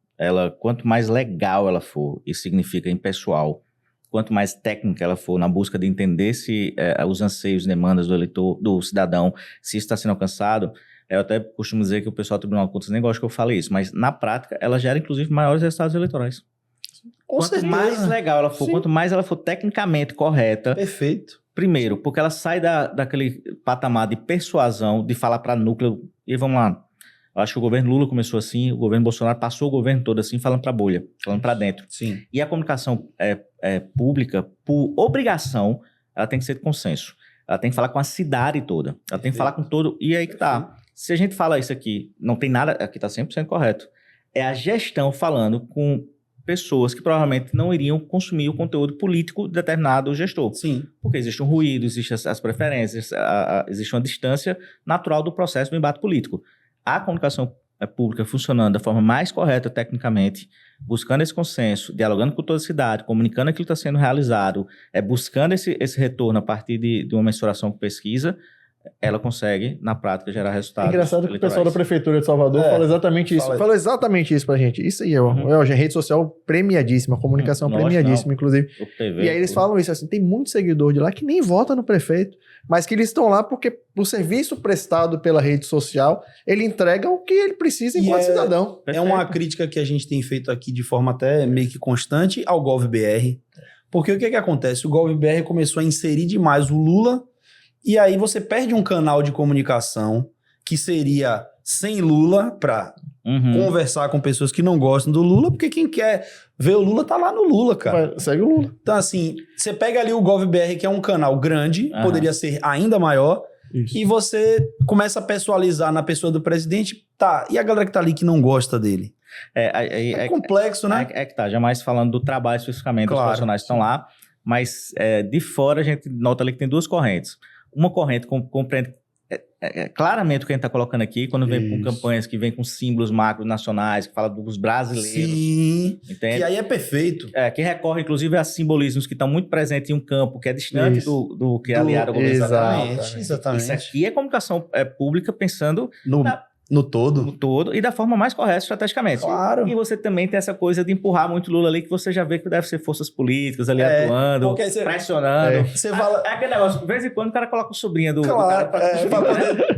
S3: quanto mais legal ela for, isso significa impessoal, quanto mais técnica ela for na busca de entender se os anseios e demandas do eleitor, do cidadão, se isso está sendo alcançado, eu até costumo dizer que o pessoal do Tribunal de Contas nem gosta que eu fale isso, mas na prática ela gera inclusive maiores resultados eleitorais. Quanto mais legal ela for, quanto mais ela for tecnicamente correta.
S2: Perfeito.
S3: Primeiro, porque ela sai daquele patamar de persuasão, de falar para núcleo. E vamos lá. Eu acho que o governo Lula começou assim, o governo Bolsonaro passou o governo todo assim, falando para bolha, falando para dentro.
S2: Sim.
S3: E a comunicação pública, por obrigação, ela tem que ser de consenso. Ela tem que falar com a cidade toda. Ela tem que falar com todo. E aí que tá. Se a gente fala isso aqui, não tem nada. Aqui tá 100% correto. É a gestão falando com pessoas que provavelmente não iriam consumir o conteúdo político de determinado gestor.
S2: Sim. Porque
S3: existe um ruído, existem as preferências, existe uma distância natural do processo do embate político. A comunicação pública funcionando da forma mais correta tecnicamente, buscando esse consenso, dialogando com toda a cidade, comunicando aquilo que está sendo realizado, buscando esse retorno a partir de uma mensuração com pesquisa, ela consegue, na prática, gerar resultados.
S1: É engraçado que o pessoal da Prefeitura de Salvador fala exatamente isso. Fala exatamente isso pra gente. Isso aí, rede social premiadíssima, comunicação premiadíssima, inclusive.
S3: TV,
S1: e aí eles falam isso, assim, tem muito seguidor de lá que nem vota no prefeito, mas que eles estão lá porque o serviço prestado pela rede social, ele entrega o que ele precisa enquanto cidadão.
S2: É uma crítica que a gente tem feito aqui de forma até meio que constante ao GovBR. Porque o que acontece? O GovBR começou a inserir demais o Lula. E aí você perde um canal de comunicação que seria sem Lula para conversar com pessoas que não gostam do Lula, porque quem quer ver o Lula tá lá no Lula, cara.
S1: Segue o Lula.
S2: Então assim, você pega ali o GovBR, que é um canal grande, poderia ser ainda maior, e você começa a pessoalizar na pessoa do presidente, e a galera que tá ali que não gosta dele?
S1: É complexo, né?
S3: É que tá, jamais falando do trabalho especificamente, os profissionais que estão lá, mas de fora a gente nota ali que tem duas correntes. Uma corrente compreende claramente o que a gente está colocando aqui, quando vem com campanhas que vem com símbolos macro nacionais, que fala dos brasileiros.
S2: Sim,
S3: entende?
S2: Que aí é perfeito.
S3: Que recorre, inclusive, a simbolismos que estão muito presentes em um campo que é distante do que é aliado ao governo.
S2: Exatamente.
S3: Isso aqui é comunicação pública pensando
S2: No todo.
S3: no todo, e da forma mais correta estrategicamente.
S2: Claro.
S3: E você também tem essa coisa de empurrar muito Lula ali, que você já vê que deve ser forças políticas ali atuando,
S2: porque aí você-
S3: pressionando.
S2: Você fala...
S3: É aquele negócio, de vez em quando o cara coloca o sobrinho do
S2: Claro,
S3: cara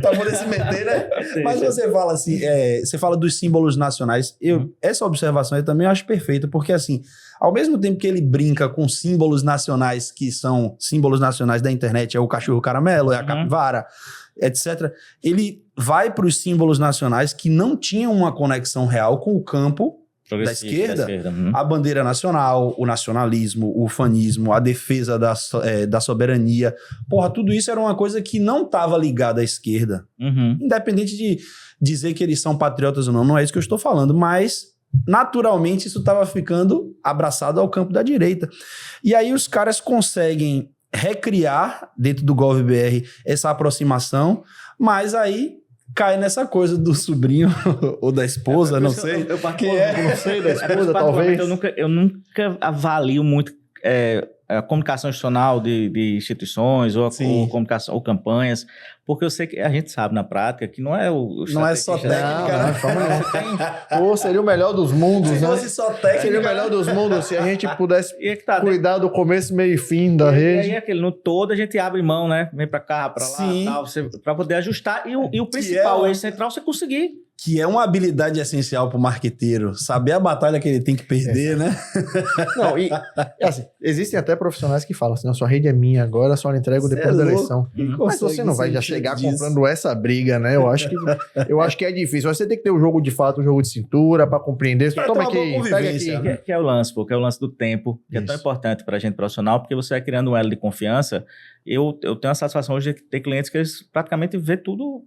S2: pra poder se meter, né? Mas você fala assim, você fala dos símbolos nacionais. Essa observação eu também acho perfeita, porque assim, ao mesmo tempo que ele brinca com símbolos nacionais que são símbolos nacionais da internet, é o cachorro caramelo, é a capivara, etc., ele vai para os símbolos nacionais que não tinham uma conexão real com o campo da esquerda. A bandeira nacional, o nacionalismo, o ufanismo, a defesa da soberania. Porra, tudo isso era uma coisa que não estava ligada à esquerda. Independente de dizer que eles são patriotas ou não, não é isso que eu estou falando, mas naturalmente isso estava ficando abraçado ao campo da direita. E aí os caras conseguem recriar dentro do GovBR essa aproximação, mas aí cai nessa coisa do sobrinho ou da esposa, não sei.
S1: Não sei, da esposa, talvez.
S3: Eu nunca avalio muito a comunicação institucional de instituições ou comunicação ou campanhas, porque eu sei que a gente sabe na prática que não é
S2: não é só técnica.
S1: Pô, seria o melhor dos mundos,
S2: Se
S1: né?
S2: fosse só técnica,
S1: seria o melhor dos mundos se a gente pudesse
S3: tá,
S1: cuidar do começo, meio e fim da rede.
S3: E aí aquele, no todo a gente abre mão, né? Vem pra cá, pra lá, tal, pra poder ajustar. E o principal eixo central você conseguir.
S2: Que é uma habilidade essencial pro marqueteiro. Saber a batalha que ele tem que perder, né?
S1: Não, e assim, existem até profissionais que falam assim, sua rede é minha agora, só entrego depois da eleição. Mas você não vai já chegar comprando essa briga, né? Eu acho que é difícil. Você tem que ter o jogo de fato, o jogo de cintura pra compreender. Toma aqui, pega aqui.
S3: Que é o lance, porque é o lance do tempo, que é tão importante pra gente profissional, porque você vai criando um elo de confiança. Eu tenho a satisfação hoje de ter clientes que eles praticamente vê tudo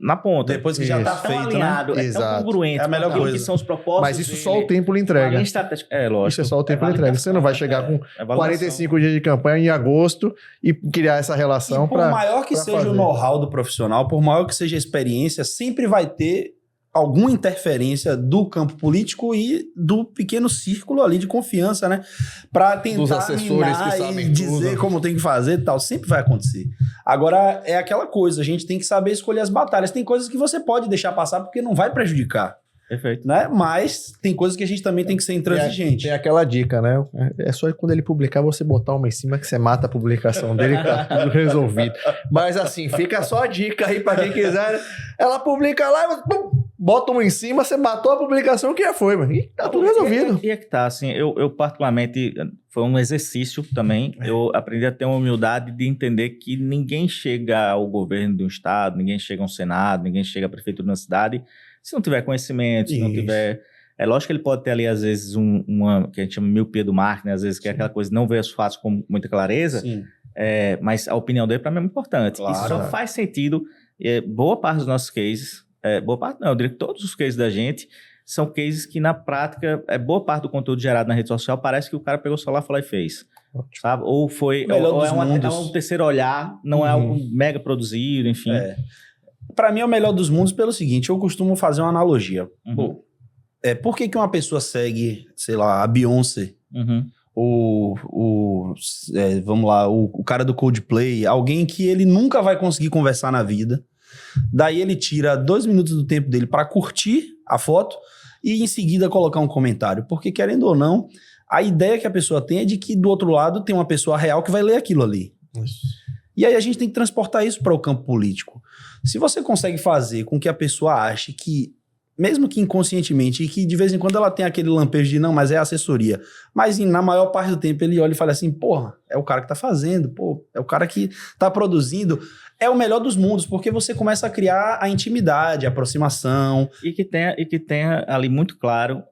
S3: na ponta.
S2: Depois que já tá
S3: tão
S2: feito,
S3: alinhado,
S2: né?
S3: tão congruente.
S2: É a melhor coisa.
S3: Que são os propósitos.
S1: Mas isso só o tempo lhe entrega.
S3: Lógico.
S1: Isso é só o tempo lhe entrega. Você não vai chegar com 45 dias de campanha em agosto e criar essa relação para.
S2: Por maior que seja o know-how do profissional, por maior que seja a experiência, sempre vai ter alguma interferência do campo político e do pequeno círculo ali de confiança, né? Para tentar
S1: assessores que sabem
S2: e dizer como tem que fazer e tal. Sempre vai acontecer. Agora, é aquela coisa, a gente tem que saber escolher as batalhas. Tem coisas que você pode deixar passar porque não vai prejudicar.
S3: Perfeito.
S2: Né? Mas tem coisas que a gente também tem que ser intransigente.
S1: Tem aquela dica, né? É só quando ele publicar, você botar uma em cima que você mata a publicação dele e tá tudo resolvido. Mas assim, fica só a dica aí pra quem quiser. Ela publica lá e bota uma em cima, você matou a publicação que já foi, mano. E tá tudo resolvido.
S3: E é que tá, assim, eu particularmente, foi um exercício também, eu aprendi a ter uma humildade de entender que ninguém chega ao governo de um estado, ninguém chega ao Senado, ninguém chega à prefeitura de uma cidade, se não tiver conhecimento, se não tiver... É lógico que ele pode ter ali, às vezes, uma que a gente chama miopia do marketing, às vezes, que é aquela coisa, não vê os fatos com muita clareza, mas a opinião dele, para mim, é muito importante. Claro, isso só faz sentido. Boa parte dos nossos cases, boa parte não, eu diria que todos os cases da gente são cases que, na prática, boa parte do conteúdo gerado na rede social parece que o cara pegou o celular, falou e fez. Sabe? Ou foi... Ou é um terceiro olhar, não é algo mega produzido, enfim...
S2: Para mim é o melhor dos mundos pelo seguinte, eu costumo fazer uma analogia. Pô, por que uma pessoa segue, sei lá, a Beyoncé, vamos lá, o cara do Coldplay, alguém que ele nunca vai conseguir conversar na vida, daí ele tira 2 minutos do tempo dele para curtir a foto e em seguida colocar um comentário, porque querendo ou não, a ideia que a pessoa tem é de que do outro lado tem uma pessoa real que vai ler aquilo ali. E aí a gente tem que transportar isso para o campo político. Se você consegue fazer com que a pessoa ache que, mesmo que inconscientemente, e que de vez em quando ela tem aquele lampejo de não, mas é assessoria, mas na maior parte do tempo ele olha e fala assim, porra, é o cara que tá fazendo, pô, é o cara que tá produzindo, é o melhor dos mundos, porque você começa a criar a intimidade, a aproximação.
S3: E que tenha ali muito claro,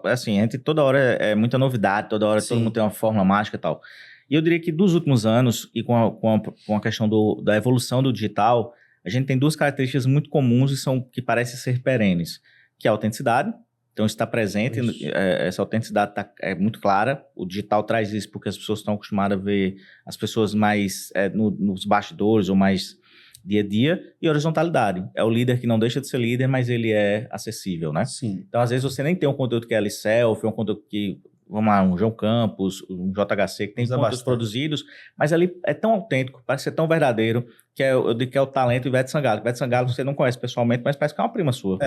S3: assim, entre toda hora é muita novidade, toda hora todo mundo tem uma fórmula mágica e tal. E eu diria que dos últimos anos, e com a questão da evolução do digital, a gente tem 2 características muito comuns e que parecem ser perenes, que é a autenticidade. Então, isso está presente, essa autenticidade é muito clara. O digital traz isso porque as pessoas estão acostumadas a ver as pessoas mais nos bastidores ou mais dia a dia. E horizontalidade. É o líder que não deixa de ser líder, mas ele é acessível, né?
S2: Sim.
S3: Então, às vezes, você nem tem um conteúdo que é ali selfie, um conteúdo que vamos lá, um João Campos, um JHC, que tem conteúdos produzidos, mas ali é tão autêntico, parece ser tão verdadeiro, eu digo que é o talento Ivete Sangalo. Ivete Sangalo você não conhece pessoalmente, mas parece que é uma prima sua.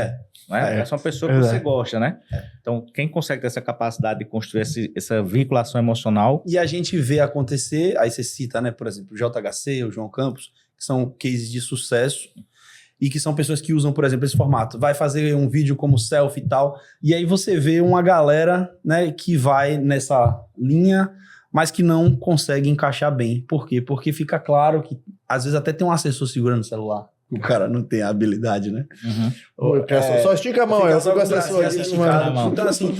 S3: Não é? É uma pessoa que você gosta, né? Então, quem consegue ter essa capacidade de construir essa vinculação emocional...
S2: E a gente vê acontecer, aí você cita, né, por exemplo, o JHC, o João Campos, que são cases de sucesso, e que são pessoas que usam, por exemplo, esse formato. Vai fazer um vídeo como selfie e tal, e aí você vê uma galera, né, que vai nessa linha, mas que não consegue encaixar bem. Por quê? Porque fica claro que, às vezes, até tem um assessor segurando o celular. O cara não tem a habilidade, né?
S1: Só estica a mão,
S2: só então, assim,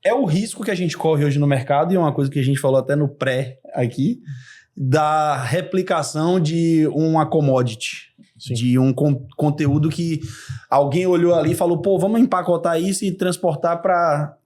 S2: é o risco que a gente corre hoje no mercado, e é uma coisa que a gente falou até no pré aqui, da replicação de uma commodity. Sim. De um conteúdo que alguém olhou ali e falou, pô, vamos empacotar isso e transportar para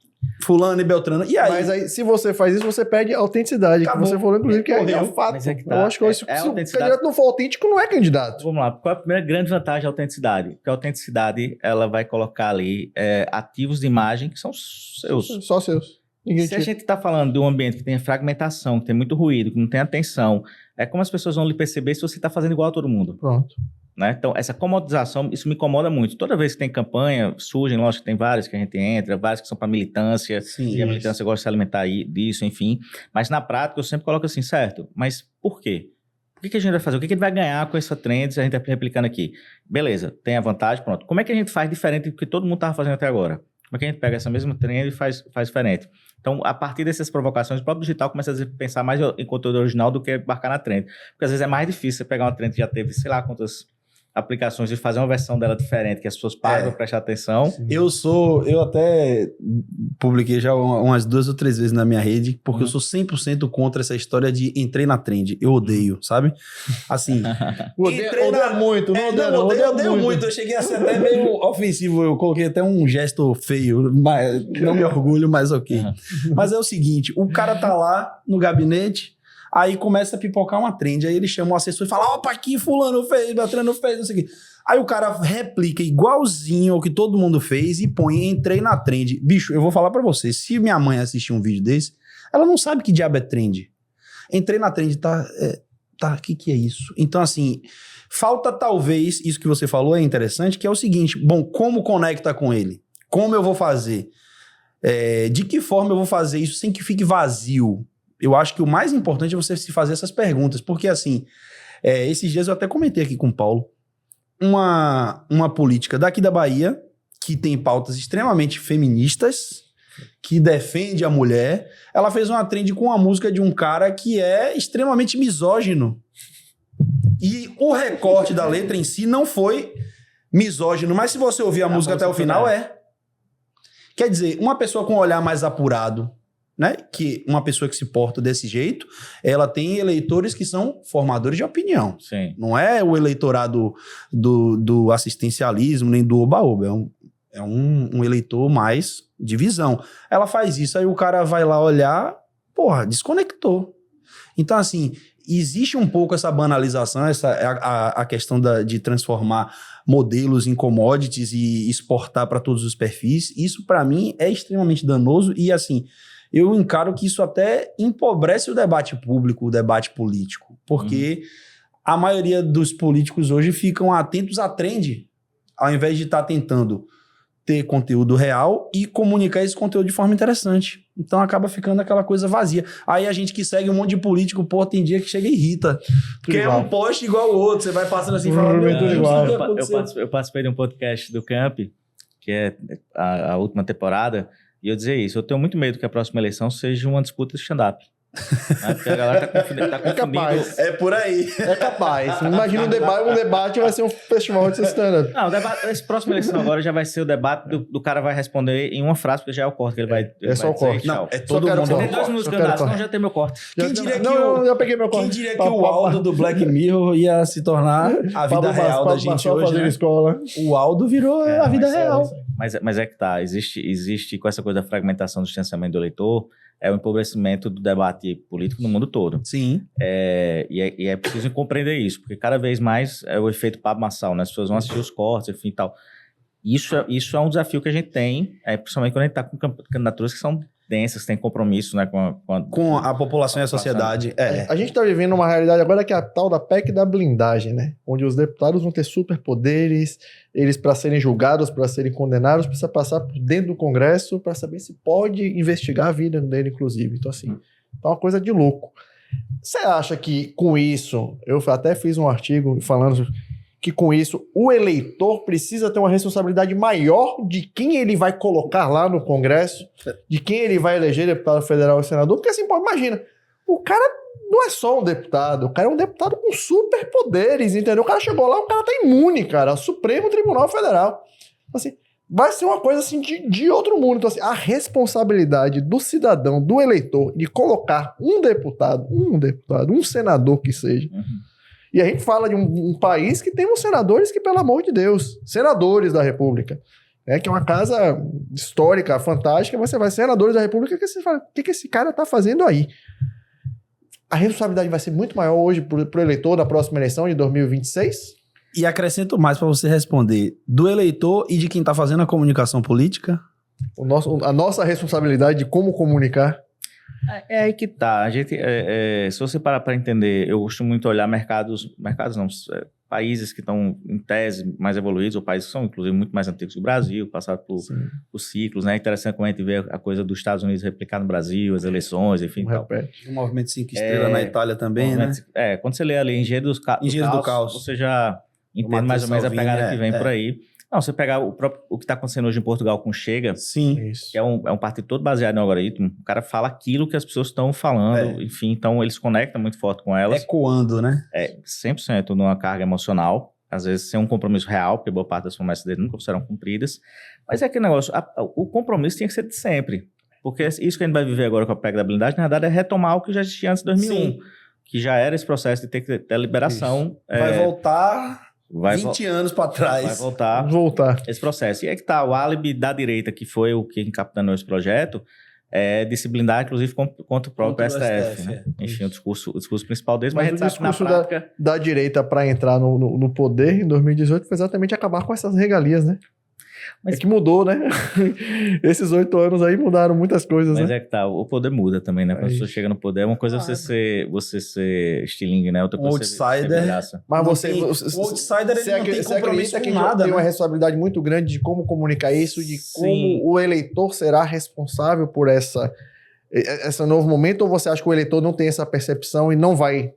S2: fulano e beltrano. E aí?
S1: Mas aí, se você faz isso, você perde a autenticidade. Acabou. Que você falou, inclusive, que é fato.
S3: Mas é que tá.
S1: Eu acho que se o candidato não for autêntico, não é candidato.
S3: Vamos lá. Qual é a primeira grande vantagem da autenticidade? Porque a autenticidade, ela vai colocar ali ativos de imagem que são seus.
S1: Só seus.
S3: Se a gente está falando de um ambiente que tem fragmentação, que tem muito ruído, que não tem atenção, é como as pessoas vão lhe perceber se você está fazendo igual a todo mundo.
S1: Pronto.
S3: Né? Então, essa comodização, isso me incomoda muito. Toda vez que tem campanha, surgem, lógico que tem várias que a gente entra, várias que são para militância, e a militância gosta de se alimentar disso, enfim. Mas na prática, eu sempre coloco assim, certo, mas por quê? Por que a gente vai fazer? O que a gente vai ganhar com essa trend se a gente está replicando aqui? Beleza, tem a vantagem, pronto. Como é que a gente faz diferente do que todo mundo estava fazendo até agora? Como é que a gente pega essa mesma trend e faz diferente? Então, a partir dessas provocações, o próprio digital começa a pensar mais em conteúdo original do que embarcar na trend. Porque às vezes é mais difícil você pegar uma trend que já teve, sei lá, quantas aplicações e fazer uma versão dela diferente, que as pessoas param para prestar atenção.
S2: Eu até publiquei já umas 2 ou 3 vezes na minha rede, porque eu sou 100% contra essa história de entrei na trend. Eu odeio, sabe? Assim,
S1: odeio muito, não
S2: odeio muito. Eu cheguei a ser até meio ofensivo, eu coloquei até um gesto feio, mas não me orgulho, mas ok. Mas é o seguinte, o cara tá lá no gabinete, aí começa a pipocar uma trend, aí ele chama o assessor e fala, opa, aqui fulano fez, Beltrano fez, não sei o quê. Aí o cara replica igualzinho ao que todo mundo fez e põe, entrei na trend. Bicho, eu vou falar pra você, se minha mãe assistir um vídeo desse, ela não sabe que diabo é trend. Entrei na trend, o que é isso? Então, assim, falta talvez, isso que você falou é interessante, que é o seguinte, bom, como conecta com ele? Como eu vou fazer? De que forma eu vou fazer isso sem que fique vazio? Eu acho que o mais importante é você se fazer essas perguntas, porque assim, esses dias eu até comentei aqui com o Paulo, uma política daqui da Bahia, que tem pautas extremamente feministas, que defende a mulher, ela fez uma trend com a música de um cara que é extremamente misógino. E o recorte da letra em si não foi misógino, mas se você ouvir a música até o final, Quer dizer, uma pessoa com um olhar mais apurado, né? Que uma pessoa que se porta desse jeito, ela tem eleitores que são formadores de opinião.
S3: Sim.
S2: Não é o eleitorado do assistencialismo, nem do oba-oba. É um eleitor mais de visão. Ela faz isso, aí o cara vai lá olhar, porra, desconectou. Então, assim, existe um pouco essa banalização, a questão de transformar modelos em commodities e exportar para todos os perfis. Isso, para mim, é extremamente danoso e, assim, eu encaro que isso até empobrece o debate público, o debate político, porque a maioria dos políticos hoje ficam atentos à trend, ao invés de estar tentando ter conteúdo real e comunicar esse conteúdo de forma interessante. Então acaba ficando aquela coisa vazia. Aí a gente que segue um monte de político, pô, tem dia que chega e irrita. Porque é um post igual o outro, você vai passando assim, falando...
S3: Eu participei de um podcast do Camp, que é a última temporada, e eu dizia isso, eu tenho muito medo que a próxima eleição seja uma disputa de stand-up. Porque a galera tá confundindo.
S1: É capaz.
S2: É por aí.
S1: É capaz. Imagina um debate vai ser um festival de stand-up.
S3: Não, essa próxima eleição agora já vai ser o debate do cara vai responder em uma frase, porque já é o corte que ele vai.
S1: É só o corte.
S2: Não, é todo mundo.
S3: Tem 2 minutos candidatos, não já tem meu corte.
S2: Quem diria que
S1: eu peguei meu corte.
S2: Quem diria que o Aldo do Black Mirror ia se tornar a vida real da gente hoje, né?
S1: Escola.
S2: O Aldo virou a vida real.
S3: Mas é que tá, existe com essa coisa da fragmentação do distanciamento do eleitor, é o empobrecimento do debate político no mundo todo.
S2: Sim.
S3: E é preciso compreender isso, porque cada vez mais é o efeito Pablo Marçal, né? As pessoas vão assistir os cortes, enfim e tal. Isso é um desafio que a gente tem, principalmente quando a gente está com candidaturas que são densas, têm compromisso, né,
S2: com a população e a sociedade.
S1: A gente está vivendo uma realidade agora que é a tal da PEC da blindagem, né? Onde os deputados vão ter superpoderes, eles, para serem julgados, para serem condenados, precisa passar por dentro do Congresso para saber se pode investigar a vida dele, inclusive. Então, assim, tá uma coisa de louco. Você acha que com isso, eu até fiz um artigo falando que com isso o eleitor precisa ter uma responsabilidade maior de quem ele vai colocar lá no Congresso, de quem ele vai eleger deputado federal e senador, porque assim, pô, imagina, o cara não é só um deputado, o cara é um deputado com superpoderes, entendeu? O cara chegou lá, o cara tá imune, cara, ao Supremo Tribunal Federal. Assim, vai ser uma coisa assim de outro mundo. Então, assim, a responsabilidade do cidadão, do eleitor, de colocar um deputado, um senador que seja. E a gente fala de um país que tem uns senadores que, pelo amor de Deus, senadores da República, né, que é uma casa histórica, fantástica, mas você vai senadores da República, que você fala, o que esse cara tá fazendo aí? A responsabilidade vai ser muito maior hoje pro eleitor da próxima eleição de 2026?
S2: E acrescento mais para você responder, do eleitor e de quem tá fazendo a comunicação política?
S1: A nossa responsabilidade de como comunicar.
S3: É aí que tá. A gente, se você parar para entender, eu gosto muito de olhar países que estão em tese mais evoluídos, ou países que são, inclusive, muito mais antigos que o Brasil, passaram por ciclos, né? É interessante como a gente vê a coisa dos Estados Unidos replicar no Brasil, as eleições, enfim.
S2: O movimento 5 estrelas na Itália também, né?
S3: Quando você lê ali Engenheiro do Caos, você já entende mais ou menos a pegada que vem por aí. Não, você pegar o que está acontecendo hoje em Portugal com o Chega, que é um partido todo baseado no algoritmo, o cara fala aquilo que as pessoas estão falando, enfim, então eles conectam muito forte com elas.
S2: Ecoando, né?
S3: 100% numa carga emocional, às vezes sem um compromisso real, porque boa parte das promessas dele nunca serão cumpridas, mas é aquele negócio, o compromisso tinha que ser de sempre, porque isso que a gente vai viver agora com a PEC da blindagem, na verdade, é retomar o que já existia antes de 2001, que já era esse processo de ter que ter a liberação.
S2: Vai voltar... 20 anos para trás.
S3: Vai voltar esse processo. E é que tá, o álibi da direita, que foi o que encapitanou esse projeto, é de se blindar, inclusive, contra o próprio STF. Né? Enfim, o discurso principal deles, mas a gente sabe que na prática...
S1: da direita para entrar no poder em 2018 foi exatamente acabar com essas regalias, né? Mas é que mudou, né? Esses 8 anos aí mudaram muitas coisas,
S3: mas
S1: né?
S3: É que tá, o poder muda também, né? Quando a pessoa chega no poder, uma coisa é você ser estilingue, né? Outra coisa
S2: outsider.
S1: Mas
S2: o outsider, ele não tem compromisso com nada,
S1: tem uma responsabilidade muito grande de como comunicar isso, de como o eleitor será responsável por esse novo momento, ou você acha que o eleitor não tem essa percepção e não vai...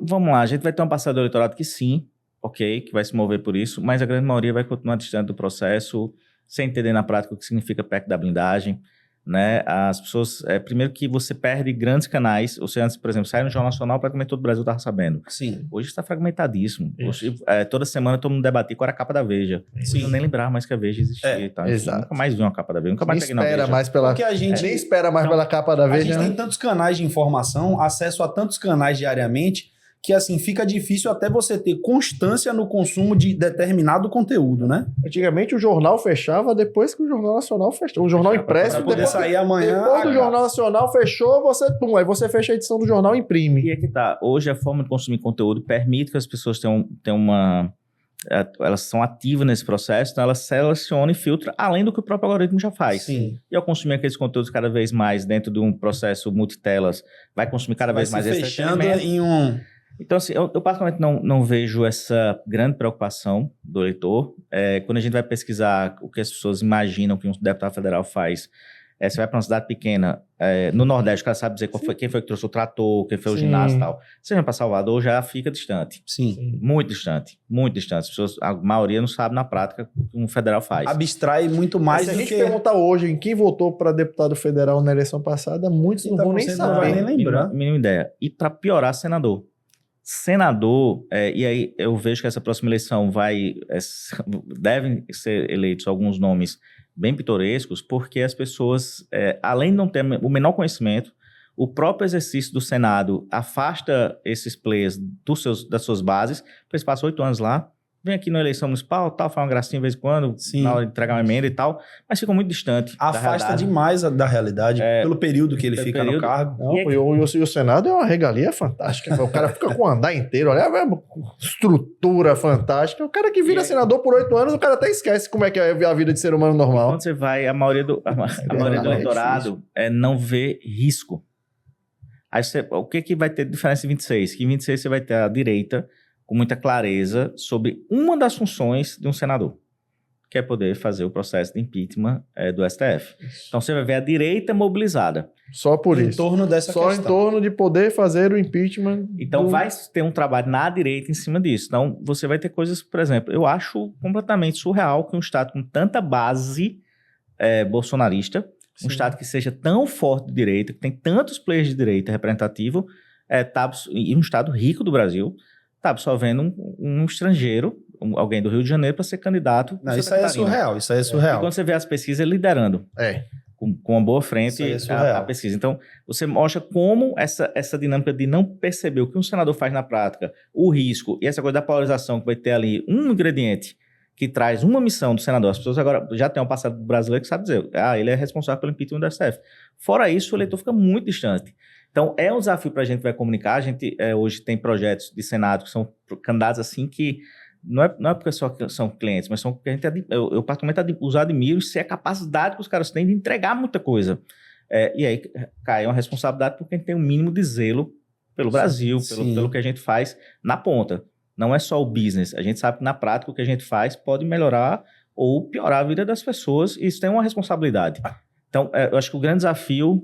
S3: Vamos lá, a gente vai ter uma passada do eleitorado que sim, ok, que vai se mover por isso, mas a grande maioria vai continuar distante do processo, sem entender na prática o que significa PEC da blindagem, né? As pessoas, primeiro que você perde grandes canais, você antes, por exemplo, sai no Jornal Nacional, praticamente todo o Brasil estava sabendo.
S2: Sim.
S3: Hoje está fragmentadíssimo. Hoje, toda semana todo mundo debatia qual era a capa da Veja. Sim. Eu nem lembrava mais que a Veja existia e tal.
S1: Exato.
S3: Nunca mais vi uma capa da Veja, nunca mais peguei na Veja.
S2: Nem espera mais pela capa da Veja. A gente tem tantos canais de informação, acesso a tantos canais diariamente, que assim, fica difícil até você ter constância no consumo de determinado conteúdo, né?
S1: Antigamente o jornal fechava depois que o Jornal Nacional fechou. O jornal impresso...
S2: Para poder sair amanhã...
S1: Depois do Jornal Nacional fechou, aí você fecha a edição do jornal e imprime.
S3: E é que tá, hoje a forma de consumir conteúdo permite que as pessoas tenham uma... Elas são ativas nesse processo, então elas selecionam e filtram além do que o próprio algoritmo já faz.
S2: Sim.
S3: E ao consumir aqueles conteúdos cada vez mais dentro de um processo multitelas, vai consumir cada vez mais esse
S2: fechando em um...
S3: Então, assim, eu particularmente não vejo essa grande preocupação do eleitor. Quando a gente vai pesquisar o que as pessoas imaginam que um deputado federal faz, você vai para uma cidade pequena, no Nordeste, o cara sabe dizer quem foi que trouxe o trator, quem foi o ginásio e tal. Se vai para Salvador, já fica distante.
S2: Sim.
S3: Muito distante, muito distante. As pessoas, a maioria não sabe na prática o que um federal faz.
S2: Abstrai muito mais do que...
S1: Se a gente perguntar hoje em quem votou para deputado federal na eleição passada, muitos não vão nem saber.
S2: Não vai nem lembrar.
S3: Mínima ideia. E para piorar, senador, e aí eu vejo que essa próxima eleição devem ser eleitos alguns nomes bem pitorescos, porque as pessoas, além de não ter o menor conhecimento, o próprio exercício do Senado afasta esses players das suas bases, porque eles passam 8 anos lá, vem aqui na eleição municipal, tal, faz uma gracinha de vez em quando,
S2: Sim.
S3: na hora de entregar uma emenda e tal, mas ficam muito distante
S2: Afasta demais da realidade, pelo período que ele fica no cargo.
S1: Não, e o Senado é uma regalia fantástica. O cara fica com o andar inteiro, olha, estrutura fantástica. O cara que vira senador por 8 anos, o cara até esquece como é que é a vida de ser humano normal.
S3: Quando você vai, a maioria do eleitorado não vê risco. Aí o que vai ter de diferença em 26? Que em 26 você vai ter a direita com muita clareza sobre uma das funções de um senador, que é poder fazer o processo de impeachment do STF. Então você vai ver a direita mobilizada.
S1: Só por isso.
S2: Em torno dessa
S1: Só
S2: questão.
S1: em torno de poder fazer o impeachment.
S3: Então vai ter um trabalho na direita em cima disso. Então você vai ter coisas, por exemplo, eu acho completamente surreal que um estado com tanta base bolsonarista, um estado que seja tão forte de direita, que tem tantos players de direita representativo, e um estado rico do Brasil, está absorvendo um estrangeiro, alguém do Rio de Janeiro, para ser candidato.
S2: Não, isso aí é surreal, isso aí é surreal.
S3: E quando você vê as pesquisas liderando, com uma boa frente a pesquisa. Então, você mostra como essa dinâmica de não perceber o que um senador faz na prática, o risco e essa coisa da polarização que vai ter ali um ingrediente que traz uma missão do senador. As pessoas agora já têm um passado brasileiro que sabe dizer, ele é responsável pelo impeachment do STF. Fora isso, o eleitor fica muito distante. Então, é um desafio para a gente vai comunicar. A gente hoje tem projetos de Senado que são candidatos assim que não é porque só são clientes, mas são porque eu particularmente os admiro e sei a capacidade que os caras têm de entregar muita coisa. E aí cai uma responsabilidade por quem tem um mínimo de zelo pelo Brasil, pelo que a gente faz na ponta. Não é só o business. A gente sabe que na prática o que a gente faz pode melhorar ou piorar a vida das pessoas e isso tem uma responsabilidade. Então, eu acho que o grande desafio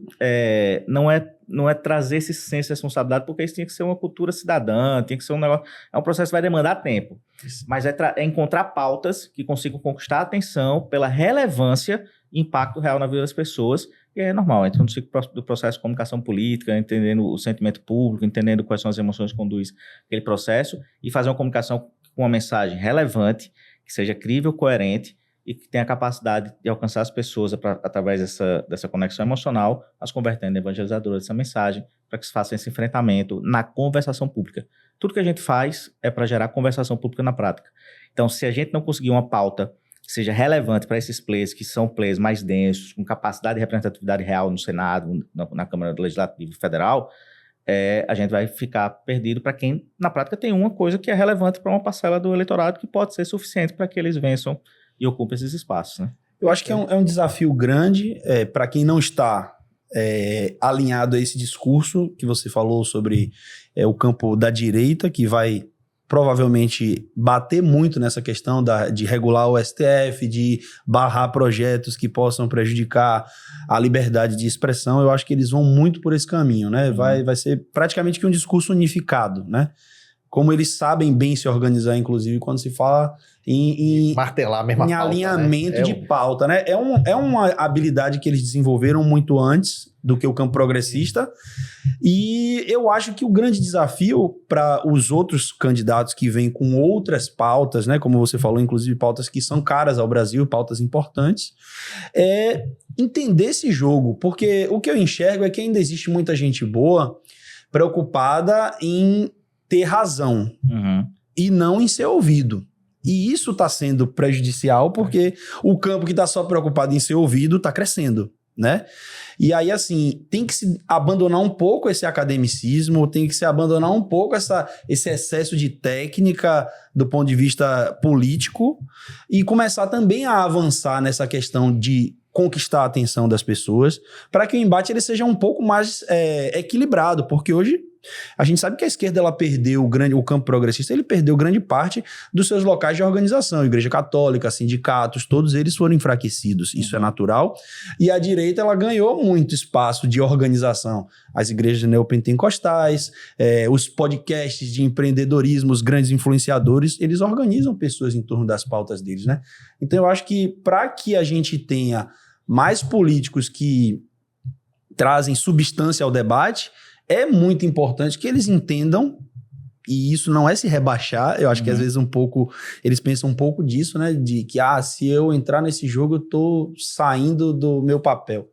S3: não é trazer esse senso de responsabilidade, porque isso tinha que ser uma cultura cidadã, tinha que ser um negócio... É um processo que vai demandar tempo. Isso. Mas é encontrar pautas que consigam conquistar a atenção pela relevância e impacto real na vida das pessoas. E é normal, entra no ciclo do processo de comunicação política, entendendo o sentimento público, entendendo quais são as emoções que conduz aquele processo e fazer uma comunicação com uma mensagem relevante, que seja crível, coerente, e que tenha a capacidade de alcançar as pessoas através dessa conexão emocional, as convertendo em evangelizadoras dessa mensagem, para que se faça esse enfrentamento na conversação pública. Tudo que a gente faz é para gerar conversação pública na prática. Então, se a gente não conseguir uma pauta que seja relevante para esses players, que são players mais densos, com capacidade de representatividade real no Senado, na Câmara Legislativa Federal, a gente vai ficar perdido para quem, na prática, tem uma coisa que é relevante para uma parcela do eleitorado que pode ser suficiente para que eles vençam e ocupa esses espaços, né?
S2: Eu acho que é um desafio grande para quem não está alinhado a esse discurso que você falou sobre o campo da direita, que vai provavelmente bater muito nessa questão de regular o STF, de barrar projetos que possam prejudicar a liberdade de expressão. Eu acho que eles vão muito por esse caminho, né? Vai ser praticamente que um discurso unificado, né? Como eles sabem bem se organizar, inclusive, quando se fala em
S1: martelar a mesma pauta,
S2: alinhamento de pauta, né? É uma habilidade que eles desenvolveram muito antes do que o campo progressista. E eu acho que o grande desafio para os outros candidatos que vêm com outras pautas, né? Como você falou, inclusive pautas que são caras ao Brasil, pautas importantes, é entender esse jogo. Porque o que eu enxergo é que ainda existe muita gente boa preocupada em ter razão e não em ser ouvido. E isso está sendo prejudicial porque o campo que está só preocupado em ser ouvido está crescendo, né? E aí, assim, tem que se abandonar um pouco esse academicismo, tem que se abandonar um pouco esse excesso de técnica do ponto de vista político e começar também a avançar nessa questão de conquistar a atenção das pessoas para que o embate ele seja um pouco mais equilibrado, porque hoje a gente sabe que a esquerda ela perdeu o campo progressista, ele perdeu grande parte dos seus locais de organização, Igreja Católica, sindicatos, todos eles foram enfraquecidos, isso é natural, e a direita ela ganhou muito espaço de organização, as igrejas neopentecostais, os podcasts de empreendedorismo, os grandes influenciadores, eles organizam pessoas em torno das pautas deles, né? Então eu acho que para que a gente tenha mais políticos que trazem substância ao debate, é muito importante que eles entendam, e isso não é se rebaixar, eu acho que às vezes eles pensam um pouco disso, né, de que, se eu entrar nesse jogo eu tô saindo do meu papel.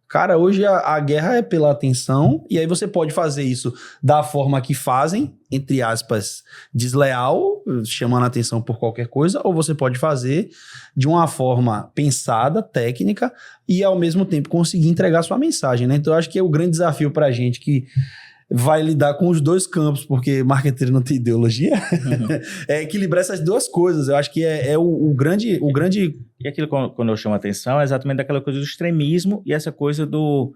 S2: Cara, hoje a guerra é pela atenção, e aí você pode fazer isso da forma que fazem, entre aspas, desleal, chamando a atenção por qualquer coisa, ou você pode fazer de uma forma pensada, técnica, e ao mesmo tempo conseguir entregar sua mensagem, né? Então eu acho que é o grande desafio pra gente que vai lidar com os dois campos, porque marqueteiro não tem ideologia, é equilibrar essas duas coisas. Eu acho que é o grande...
S3: E aquilo, quando eu chamo a atenção, é exatamente daquela coisa do extremismo e essa coisa do...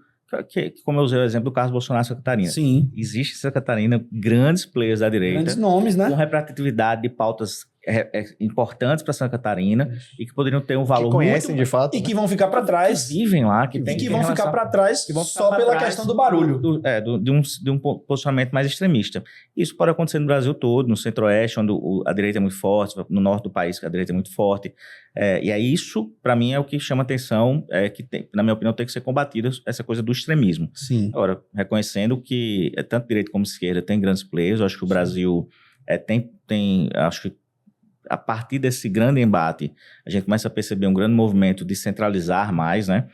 S3: como eu usei o exemplo do Carlos Bolsonaro em Santa Catarina.
S2: Sim.
S3: Existe em Santa Catarina grandes players da direita.
S2: Grandes nomes, né?
S3: Com representatividade de pautas importantes para Santa Catarina e que poderiam ter um valor
S1: que conhecem
S3: muito...
S1: de fato.
S2: E que vão ficar para trás.
S3: Que vivem lá. Que
S2: vão ficar para trás só pela questão do barulho.
S3: De um posicionamento mais extremista. Isso pode acontecer no Brasil todo, no centro-oeste, onde a direita é muito forte, no norte do país, que a direita é muito forte. E aí isso, para mim, é o que chama atenção, que tem, na minha opinião, tem que ser combatido essa coisa do extremismo.
S2: Sim.
S3: Agora, reconhecendo que tanto direita como esquerda tem grandes players, eu acho que o Brasil tem acho que a partir desse grande embate, a gente começa a perceber um grande movimento de centralizar mais, né?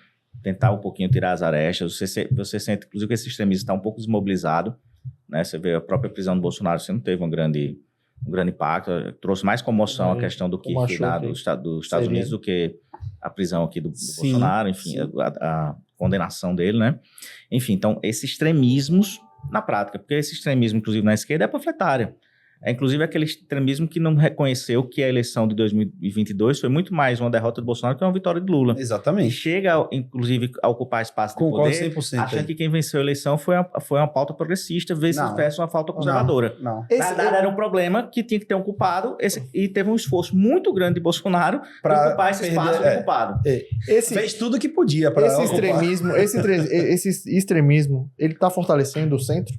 S3: Tentar um pouquinho tirar as arestas. Você sente, inclusive, que esse extremismo está um pouco desmobilizado, né? Você vê a própria prisão do Bolsonaro, você não teve um grande impacto, trouxe mais comoção a questão do que dos Estados Unidos do que a prisão aqui do Bolsonaro, enfim, a condenação dele, né? Enfim, então, esses extremismos na prática, porque esse extremismo, inclusive na esquerda, é panfletário. É inclusive aquele extremismo que não reconheceu que a eleição de 2022 foi muito mais uma derrota do Bolsonaro que uma vitória de Lula.
S2: Exatamente.
S3: E chega, inclusive, a ocupar espaço de poder,
S2: 100%
S3: achando que quem venceu a eleição foi uma pauta progressista, versus uma pauta conservadora.
S2: Não.
S3: Na verdade, era um problema que tinha que ter um culpado, e teve um esforço muito grande de Bolsonaro para ocupar esse espaço de culpado.
S2: Fez tudo o que podia para
S1: esse extremismo, ele está fortalecendo o centro?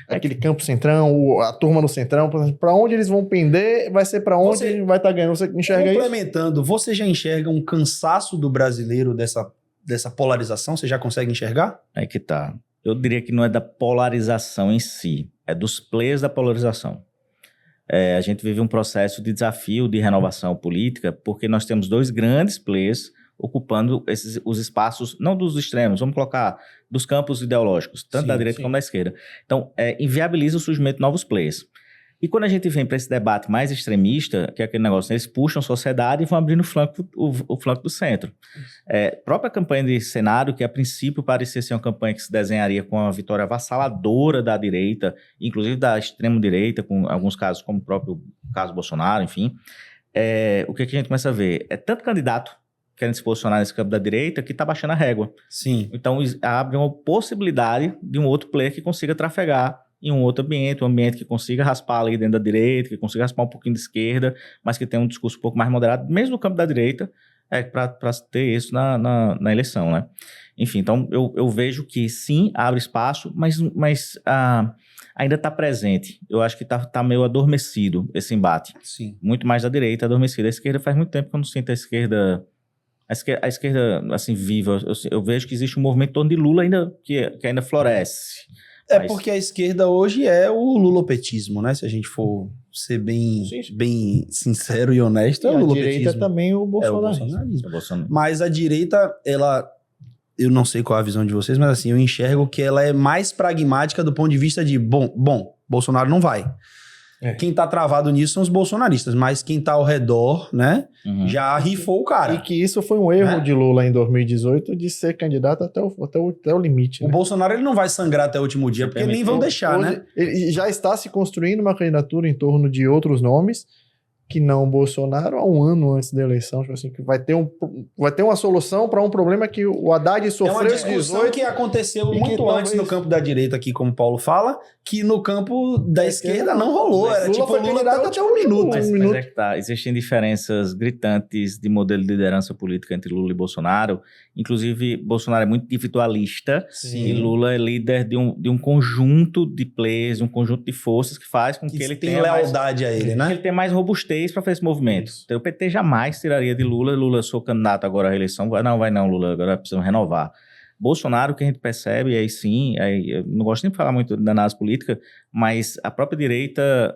S1: Aquele campo centrão, a turma no centrão, para onde eles vão pender, vai ser para onde vai estar ganhando. Você enxerga isso?
S2: Complementando, você já enxerga um cansaço do brasileiro dessa polarização? Você já consegue enxergar?
S3: É que tá. Eu diria que não é da polarização em si, é dos players da polarização. A gente vive um processo de desafio de renovação política, porque nós temos dois grandes players ocupando os espaços, não dos extremos, vamos colocar dos campos ideológicos, tanto da direita como da esquerda. Então, inviabiliza o surgimento de novos players. E quando a gente vem para esse debate mais extremista, que é aquele negócio, eles puxam a sociedade e vão abrindo o flanco do centro. Própria campanha de Senado, que a princípio parecia ser uma campanha que se desenharia com uma vitória avassaladora da direita, inclusive da extrema-direita, com alguns casos como o próprio caso Bolsonaro, enfim. O que a gente começa a ver? É tanto candidato querendo se posicionar nesse campo da direita, que está baixando a régua.
S2: Sim.
S3: Então, abre uma possibilidade de um outro player que consiga trafegar em um outro ambiente, um ambiente que consiga raspar ali dentro da direita, que consiga raspar um pouquinho de esquerda, mas que tenha um discurso um pouco mais moderado, mesmo no campo da direita, para ter isso na eleição, né? Enfim, então, eu vejo que sim, abre espaço, mas ainda está presente. Eu acho que está meio adormecido esse embate.
S2: Sim.
S3: Muito mais da direita adormecida. A esquerda faz muito tempo que eu não sinto a esquerda, assim, viva. Eu vejo que existe um movimento em torno de Lula ainda, que ainda floresce.
S2: Porque a esquerda hoje é o lulopetismo, né? Se a gente for ser bem sincero e honesto, é o lulopetismo.
S1: A direita também o bolsonarismo.
S2: Mas a direita, eu não sei qual é a visão de vocês, mas assim, eu enxergo que ela é mais pragmática do ponto de vista de, bom, Bolsonaro não vai. Quem tá travado nisso são os bolsonaristas, mas quem tá ao redor, né, já rifou o cara.
S1: E que isso foi um erro de Lula em 2018 de ser candidato até o limite.
S2: O Bolsonaro, ele não vai sangrar até o último dia, porque nem vão deixar,
S1: hoje,
S2: né?
S1: Ele já está se construindo uma candidatura em torno de outros nomes, que não o Bolsonaro, há um ano antes da eleição, tipo assim, que vai ter uma solução para um problema que o Haddad sofreu.
S2: É uma discussão que aconteceu muito antes no campo da direita aqui, como o Paulo fala, que no campo da esquerda não rolou. Era tipo, Lula até um minuto.
S3: Mas é que tá, existem diferenças gritantes de modelo de liderança política entre Lula e Bolsonaro. Inclusive, Bolsonaro é muito individualista.
S2: Sim.
S3: E Lula é líder de um conjunto de players, um conjunto de forças que faz com que ele tenha
S2: lealdade a ele, né?
S3: Que ele tenha mais robustez para fazer esse movimento. Então, o PT jamais tiraria de Lula. Lula, sou candidato agora à reeleição. Vai não, Lula, agora precisamos renovar. Bolsonaro, o que a gente percebe, eu não gosto nem de falar muito da análise política, mas a própria direita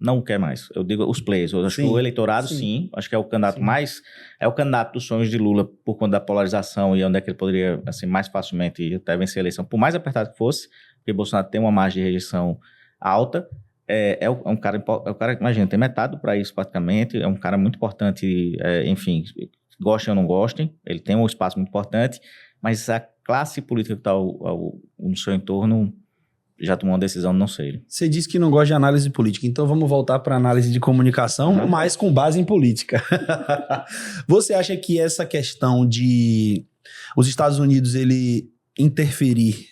S3: não o quer mais. Eu digo os players. Eu acho que o eleitorado, sim. Acho que é o candidato mais... É o candidato dos sonhos de Lula por conta da polarização e onde é que ele poderia, assim, mais facilmente até vencer a eleição, por mais apertado que fosse, porque Bolsonaro tem uma margem de rejeição alta. É um cara, imagina, tem metade do país praticamente, é um cara muito importante, enfim, gostem ou não gostem, ele tem um espaço muito importante, mas a classe política que está no seu entorno já tomou uma decisão, não sei.
S2: Você disse que não gosta de análise política, então vamos voltar para análise de comunicação, mas com base em política. Você acha que essa questão de os Estados Unidos ele interferir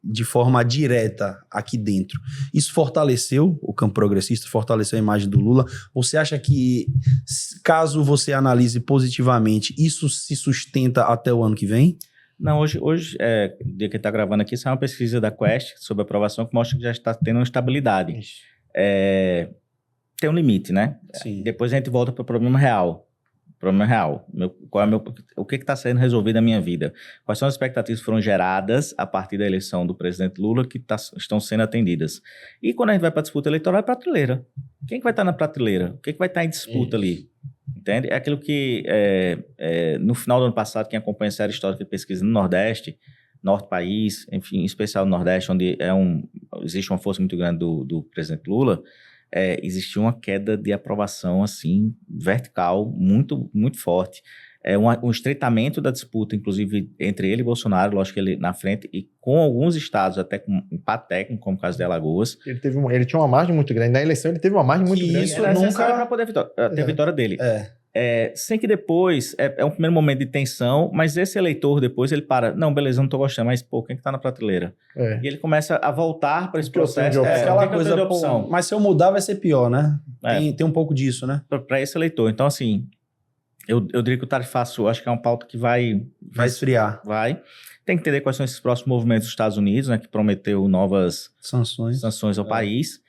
S2: de forma direta aqui dentro, isso fortaleceu o campo progressista, fortaleceu a imagem do Lula? Você acha que, caso você analise positivamente, isso se sustenta até o ano que vem?
S3: Não, hoje o dia que está gravando aqui, isso é uma pesquisa da Quest sobre aprovação que mostra que já está tendo uma estabilidade. Tem um limite, né?
S2: Sim.
S3: Depois a gente volta para o problema real. O que está sendo resolvido na minha vida? Quais são as expectativas que foram geradas a partir da eleição do presidente Lula que estão sendo atendidas? E quando a gente vai para a disputa eleitoral, é prateleira. Quem que vai estar na prateleira? O que vai estar em disputa ali? Entende? É aquilo que, no final do ano passado, quem acompanha a série histórica de pesquisa no Nordeste, Norte País, enfim, em especial no Nordeste, onde existe uma força muito grande do presidente Lula, existiu uma queda de aprovação, assim, vertical, muito, muito forte. Um estreitamento da disputa, inclusive, entre ele e Bolsonaro, lógico que ele na frente, e com alguns estados, até com empate técnico, como o caso de Alagoas.
S1: Ele tinha uma margem muito grande. Na eleição, ele teve uma margem muito grande.
S3: Isso nunca para poder ter a vitória dele. Sem que depois, um primeiro momento de tensão, mas esse eleitor depois, ele para, não, beleza, não tô gostando, mas pô, quem que tá na prateleira? E ele começa a voltar para esse processo.
S2: Aquela coisa de opção. Mas se eu mudar vai ser pior, né? Tem um pouco disso, né?
S3: Para esse eleitor. Então, assim, eu diria que o tarifaço, acho que é uma pauta que vai
S2: esfriar.
S3: Vai. Tem que entender quais são esses próximos movimentos dos Estados Unidos, né, que prometeu novas sanções ao país.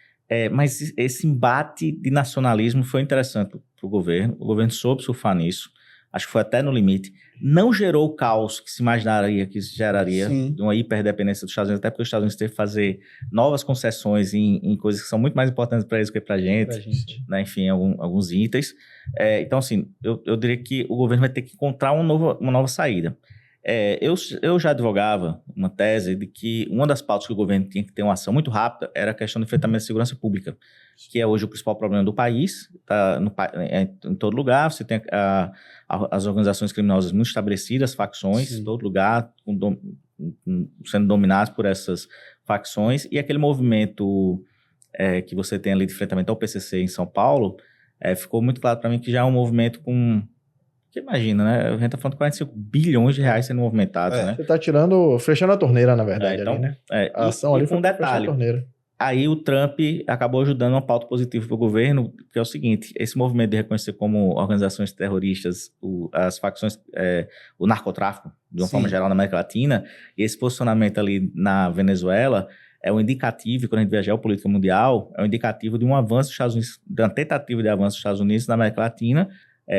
S3: Mas esse embate de nacionalismo foi interessante para o governo. O governo soube surfar nisso. Acho que foi até no limite. Não gerou o caos que se imaginaria que geraria de uma hiperdependência dos Estados Unidos, até porque os Estados Unidos teve que fazer novas concessões em coisas que são muito mais importantes para eles do que para a gente. Né? Enfim, alguns itens. Então, assim, eu diria que o governo vai ter que encontrar uma nova saída. Eu já advogava uma tese de que uma das pautas que o governo tinha que ter uma ação muito rápida era a questão do enfrentamento da segurança pública, que é hoje o principal problema do país, tá em todo lugar. Você tem as organizações criminosas muito estabelecidas, facções, em todo lugar, sendo dominadas por essas facções, e aquele movimento que você tem ali de enfrentamento ao PCC em São Paulo, ficou muito claro para mim que já é um movimento com... Você imagina, né? A gente tá falando de 45 bilhões de reais sendo movimentados, né?
S1: Você tá fechando a torneira, na verdade,
S3: então,
S1: ali, né? A ação ali foi
S3: um detalhe. Aí o Trump acabou ajudando uma pauta positiva para o governo, que é o seguinte: esse movimento de reconhecer como organizações terroristas as facções, o narcotráfico, de uma forma geral na América Latina, e esse posicionamento ali na Venezuela é um indicativo, quando a gente vê a geopolítica mundial, é um indicativo de um avanço dos Estados Unidos, de uma tentativa de avanço dos Estados Unidos na América Latina,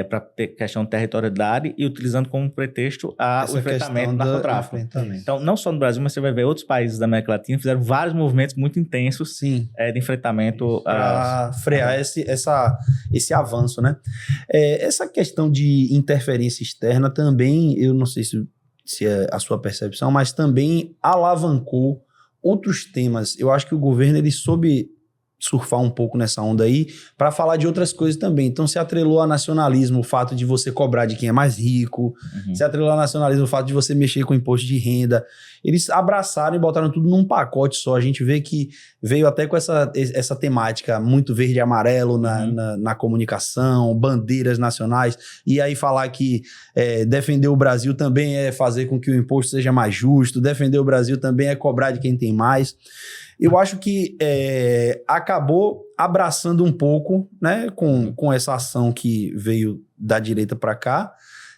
S3: para ter questão de territorialidade e utilizando como pretexto o enfrentamento do narcotráfico. Então, não só no Brasil, mas você vai ver outros países da América Latina fizeram vários movimentos muito intensos de enfrentamento
S2: para frear esse avanço, né? Essa questão de interferência externa também, eu não sei se é a sua percepção, mas também alavancou outros temas. Eu acho que o governo ele soube surfar um pouco nessa onda aí, para falar de outras coisas também. Então, se atrelou a nacionalismo o fato de você cobrar de quem é mais rico, se atrelou a nacionalismo o fato de você mexer com imposto de renda. Eles abraçaram e botaram tudo num pacote só. A gente vê que veio até com essa temática muito verde e amarelo na comunicação, bandeiras nacionais, e aí falar que defender o Brasil também é fazer com que o imposto seja mais justo, defender o Brasil também é cobrar de quem tem mais. Eu acho que acabou abraçando um pouco, né, com essa ação que veio da direita para cá,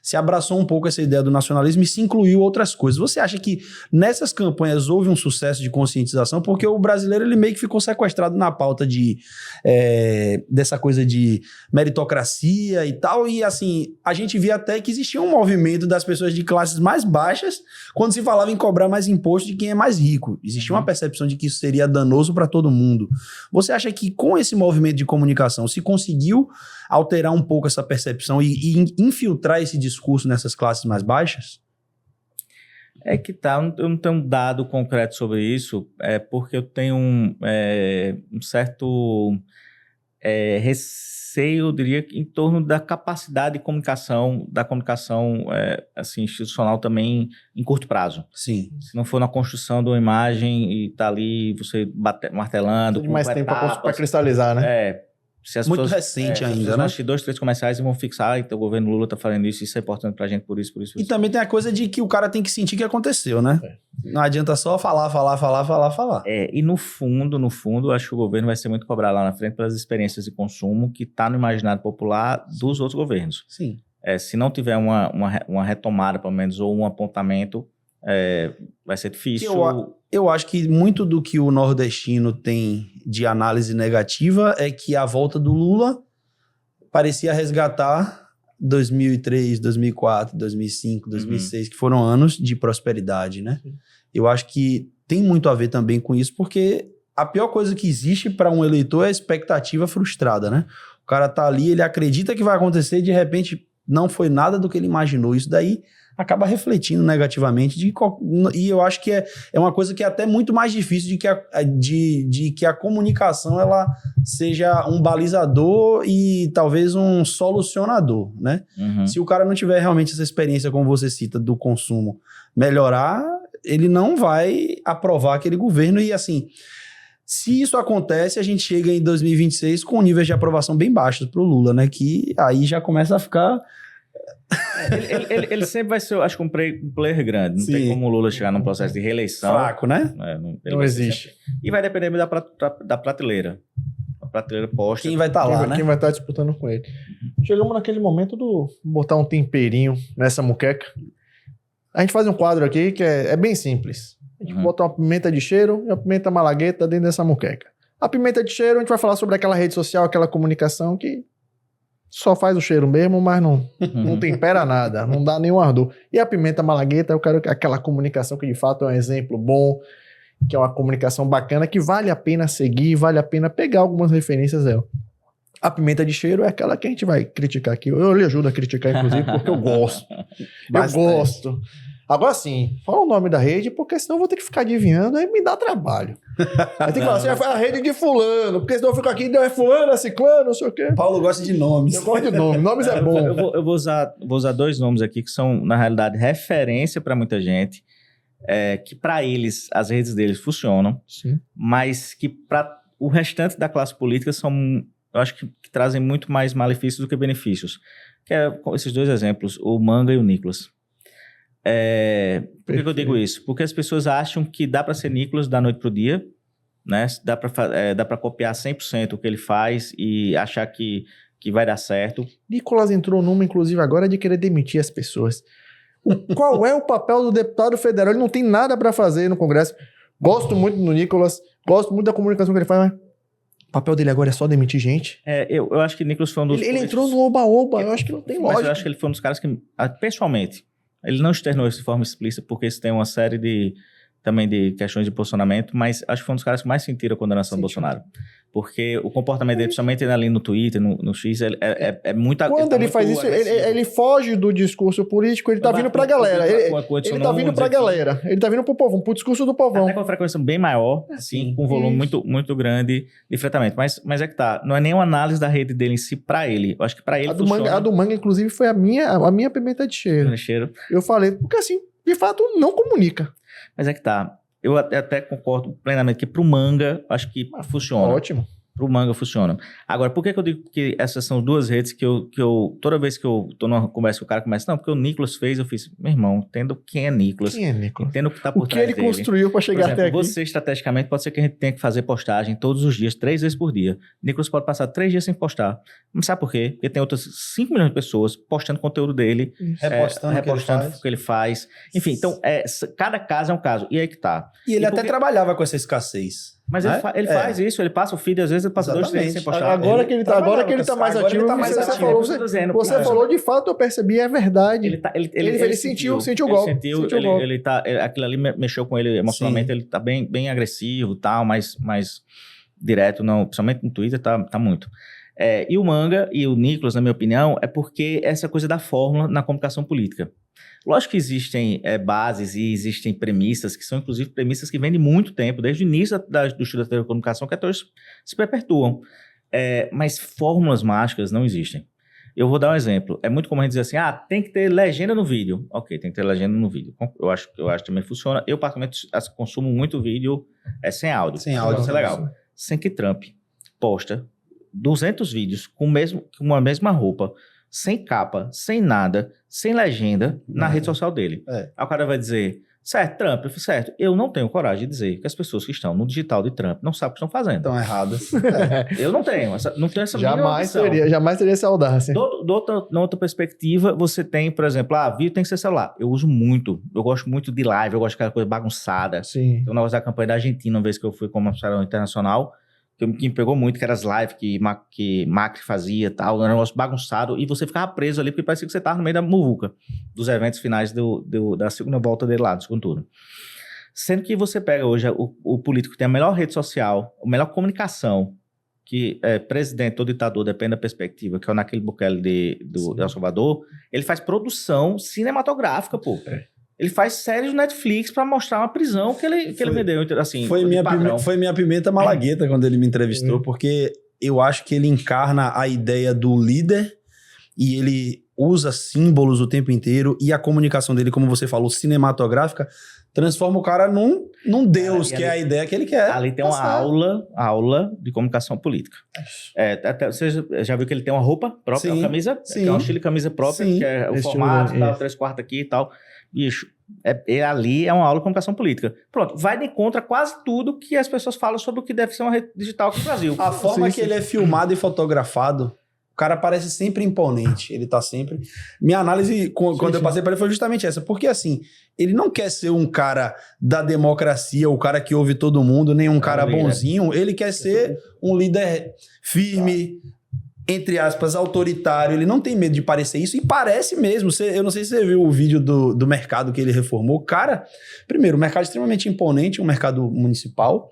S2: se abraçou um pouco essa ideia do nacionalismo e se incluiu outras coisas. Você acha que nessas campanhas houve um sucesso de conscientização? Porque o brasileiro ele meio que ficou sequestrado na pauta dessa coisa de meritocracia e tal, e assim, a gente via até que existia um movimento das pessoas de classes mais baixas quando se falava em cobrar mais imposto de quem é mais rico. Existia uma percepção de que isso seria danoso para todo mundo. Você acha que com esse movimento de comunicação se conseguiu alterar um pouco essa percepção e infiltrar esse discurso nessas classes mais baixas?
S3: É que tá, eu não tenho um dado concreto sobre isso, porque eu tenho um certo receio, eu diria, em torno da capacidade de comunicação, assim, institucional também em curto prazo.
S2: Sim.
S3: Se não for na construção de uma imagem e tá ali você martelando...
S1: Tem mais tempo para cristalizar, né?
S3: Se as
S2: muito
S3: pessoas,
S2: recente ainda,
S3: né?
S2: né?
S3: Vão assistir 2, 3 comerciais e vão fixar, então o governo Lula tá fazendo isso é importante pra gente por isso.
S2: E também tem a coisa de que o cara tem que sentir que aconteceu, né? Não adianta só falar.
S3: E no fundo, acho que o governo vai ser muito cobrado lá na frente pelas experiências de consumo que tá no imaginário popular dos outros governos.
S2: Sim.
S3: Se não tiver uma retomada, pelo menos, ou um apontamento, vai ser difícil.
S2: Eu acho que muito do que o nordestino tem de análise negativa é que a volta do Lula parecia resgatar 2003, 2004, 2005, 2006, que foram anos de prosperidade, né? Eu acho que tem muito a ver também com isso, porque a pior coisa que existe para um eleitor é a expectativa frustrada, né? O cara tá ali, ele acredita que vai acontecer e de repente não foi nada do que ele imaginou. Isso daí acaba refletindo negativamente e eu acho que é uma coisa que é até muito mais difícil de que a comunicação ela seja um balizador e talvez um solucionador, né? Se o cara não tiver realmente essa experiência, como você cita, do consumo melhorar, ele não vai aprovar aquele governo e assim, se isso acontece, a gente chega em 2026 com níveis de aprovação bem baixos pro Lula, né? Que aí já começa a ficar...
S3: Ele sempre vai ser, acho que um player grande. Não tem como o Lula chegar num processo de reeleição.
S2: Fraco, né?
S1: Não existe.
S3: E vai depender da prateleira. A prateleira posta.
S2: Quem vai estar lá, né?
S1: Quem vai estar disputando com ele. Chegamos naquele momento do botar um temperinho nessa muqueca. A gente faz um quadro aqui que é bem simples. A gente bota uma pimenta de cheiro e uma pimenta malagueta dentro dessa muqueca. A pimenta de cheiro, a gente vai falar sobre aquela rede social, aquela comunicação que só faz o cheiro mesmo, mas não tempera nada, não dá nenhum ardor. E a pimenta malagueta, eu quero aquela comunicação que de fato é um exemplo bom, que é uma comunicação bacana, que vale a pena seguir, vale a pena pegar algumas referências dela. A pimenta de cheiro é aquela que a gente vai criticar aqui. Eu lhe ajudo a criticar, inclusive, porque eu gosto. Eu gosto. Agora sim, fala o nome da rede, porque senão eu vou ter que ficar adivinhando, aí me dá trabalho. Aí tem que falar assim, é a rede de fulano, porque senão eu fico aqui, é fulano, é ciclano, não sei o quê.
S2: Paulo gosta de nomes.
S1: Eu gosto de nomes, nomes é bom.
S3: Eu vou usar 2 nomes aqui que são, na realidade, referência para muita gente, que para eles, as redes deles funcionam,
S1: Sim.
S3: mas que para o restante da classe política são, eu acho que trazem muito mais malefícios do que benefícios. Que é esses 2 exemplos, o Manga e o Nicolas. Por que eu digo isso? Porque as pessoas acham que dá para ser Nicolas da noite pro dia, né? Dá para copiar 100% o que ele faz e achar que vai dar certo.
S1: Nicolas entrou numa, inclusive, agora de querer demitir as pessoas. Qual é o papel do deputado federal? Ele não tem nada para fazer no Congresso. Gosto muito do Nicolas, gosto muito da comunicação que ele faz, mas o papel dele agora é só demitir gente.
S3: Eu acho que Nicolas foi um dos...
S1: Ele entrou no oba-oba, eu acho que não tem lógica.
S3: Mas eu acho que ele foi um dos caras que, pessoalmente, ele não externou isso de forma explícita, porque isso tem uma série também de questões de posicionamento, mas acho que foi um dos caras que mais sentiram a condenação do Bolsonaro. Porque o comportamento dele, principalmente ali no Twitter, no X, é muito...
S1: Quando ele faz isso, ele foge do discurso político, ele tá vindo pra galera. Ele tá vindo pra galera. Ele tá vindo pro povão, pro discurso do povão.
S3: Até com uma frequência bem maior, assim, com um volume muito, muito grande de fretamento. Mas é que tá, não é nem uma análise da rede dele em si pra ele. Eu acho que pra ele funciona...
S1: A do Manga, inclusive, foi a minha pimenta de cheiro. Eu falei, porque assim, de fato, não comunica.
S3: Mas é que tá. Eu até concordo plenamente que pro Manga, acho que funciona.
S1: Ótimo.
S3: Pro Manga funciona. Agora, por que eu digo que essas são duas redes que eu toda vez que eu tô numa conversa com o cara, começa, não, porque o Nicolas fez, eu fiz, meu irmão, entendo quem é Nicolas.
S1: Quem é Nicolas?
S3: Entendo o que tá por trás dele.
S1: O que ele construiu para chegar até aqui.
S3: Você, estrategicamente, pode ser que a gente tenha que fazer postagem todos os dias, 3 vezes por dia. Nicolas pode passar 3 dias sem postar. Não sabe por quê? Porque tem outras 5 milhões de pessoas postando conteúdo dele, repostando o que ele faz. Enfim, então, cada caso é um caso. E aí que tá.
S2: E ele até trabalhava com essa escassez.
S3: Mas ele faz isso, ele passa o feed, às vezes ele passa 2 dias sem postar.
S1: Agora que ele tá mais ativo, você falou de fato, eu percebi, é verdade. Ele sentiu o golpe.
S3: Aquilo ali mexeu com ele emocionalmente, sim. Ele tá bem agressivo, tal, mais direto, não, principalmente no Twitter, tá muito. E o Manga e o Nicolas, na minha opinião, é porque essa coisa da fórmula na comunicação política. Lógico que existem bases e existem premissas, que são inclusive premissas que vêm de muito tempo, desde o início do estudo da telecomunicação, que até hoje se perpetuam. Mas fórmulas mágicas não existem. Eu vou dar um exemplo. É muito comum a gente dizer assim, tem que ter legenda no vídeo. Ok, tem que ter legenda no vídeo. Eu acho que também funciona. Eu, particularmente, consumo muito vídeo sem áudio.
S2: Sem áudio.
S3: Isso é legal. Sem que Trump posta 200 vídeos com a mesma roupa, sem capa, sem nada, sem legenda na rede social dele. Aí o cara vai dizer, certo, Trump, certo, eu não tenho coragem de dizer que as pessoas que estão no digital de Trump não sabem o que estão fazendo.
S2: Estão erradas.
S3: Eu não tenho essa
S1: jamais teria essa audácia.
S3: Na outra perspectiva, você tem, por exemplo, vídeo tem que ser celular. Eu uso muito, eu gosto muito de live, eu gosto daquela coisa bagunçada.
S1: Sim.
S3: Tem um negócio da campanha da Argentina, uma vez que eu fui como embaixador internacional, que me pegou muito, que eram as lives que Macri fazia e tal, era um negócio bagunçado, e você ficava preso ali, porque parecia que você estava no meio da muvuca, dos eventos finais da segunda volta dele lá, do segundo turno. Sendo que você pega hoje o político que tem a melhor rede social, a melhor comunicação, que é presidente ou ditador, depende da perspectiva, que é o Nayib Bukele de El Salvador, ele faz produção cinematográfica, pô. Ele faz séries no Netflix pra mostrar uma prisão que ele vendeu, assim,
S2: foi minha pimenta malagueta quando ele me entrevistou, porque eu acho que ele encarna a ideia do líder e ele usa símbolos o tempo inteiro e a comunicação dele, como você falou, cinematográfica, transforma o cara num deus, que é a ideia que ele quer.
S3: Ali tem uma aula de comunicação política. Até, você já viu que ele tem uma roupa própria, uma camisa, que é um estilo de camisa própria, que é o formato, 3/4 aqui e tal. Bicho, ali é uma aula de comunicação política. Pronto, vai de contra quase tudo que as pessoas falam sobre o que deve ser uma rede digital aqui no Brasil.
S2: A forma que ele é filmado e fotografado, o cara parece sempre imponente. Ele tá sempre... Minha análise, quando eu passei para ele, foi justamente essa. Porque, assim, ele não quer ser um cara da democracia, o cara que ouve todo mundo, nem um cara bonzinho. Ele quer ser um líder firme, entre aspas, autoritário. Ele não tem medo de parecer isso, e parece mesmo. Eu não sei se você viu o vídeo do mercado que ele reformou. Cara, primeiro, o mercado é extremamente imponente, um mercado municipal.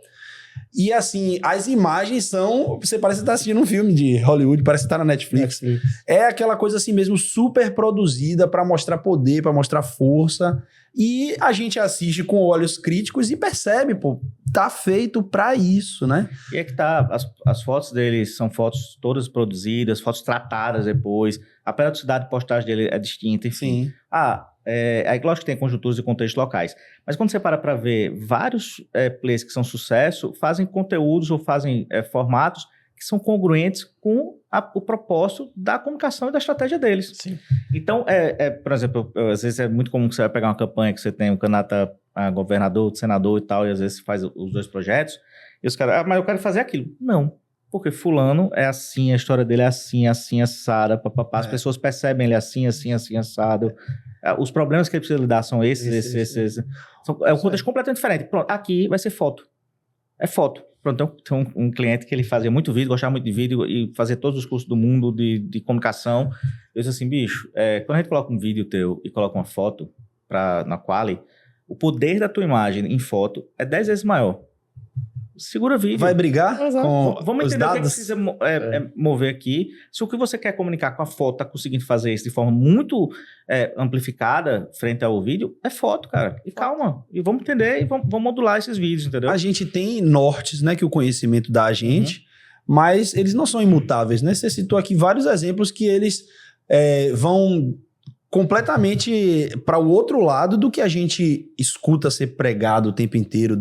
S2: E assim, as imagens são... Você parece estar assistindo um filme de Hollywood, parece estar na Netflix. É aquela coisa assim mesmo, super produzida para mostrar poder, para mostrar força. E a gente assiste com olhos críticos e percebe, pô, tá feito para isso, né?
S3: E é que tá, as fotos dele são fotos todas produzidas, fotos tratadas depois, a periodicidade de postagem dele é distinta, enfim.
S2: Sim.
S3: Aí, lógico que tem conjunturas e contextos locais, mas quando você para ver vários plays que são sucesso, fazem conteúdos ou fazem formatos que são congruentes com o propósito da comunicação e da estratégia deles.
S1: Sim.
S3: Então, por exemplo, às vezes é muito comum que você vai pegar uma campanha que você tem um candidato a governador, senador e tal, e às vezes faz os 2 projetos, e os caras, mas eu quero fazer aquilo. Não, porque fulano é assim, a história dele é assim, assada, papapá, as pessoas percebem ele assim, assado. Os problemas que ele precisa lidar são esses. É um contexto completamente diferente. Pronto, aqui vai ser foto. É foto. Pronto, tem um cliente que ele fazia muito vídeo, gostava muito de vídeo e fazia todos os cursos do mundo de comunicação. Eu disse assim, bicho, quando a gente coloca um vídeo teu e coloca uma foto na Quali, o poder da tua imagem em foto é 10 vezes maior. Segura vídeo.
S2: Vai brigar com
S3: Vamos
S2: os
S3: entender
S2: dados?
S3: o que precisa mover aqui. Se o que você quer comunicar com a foto tá conseguindo fazer isso de forma muito amplificada frente ao vídeo, é foto, cara. E calma. E vamos entender e vamos modular esses vídeos, entendeu?
S2: A gente tem nortes, né, que o conhecimento dá a gente, mas eles não são imutáveis, né? Você citou aqui vários exemplos que eles vão completamente para o outro lado do que a gente escuta ser pregado o tempo inteiro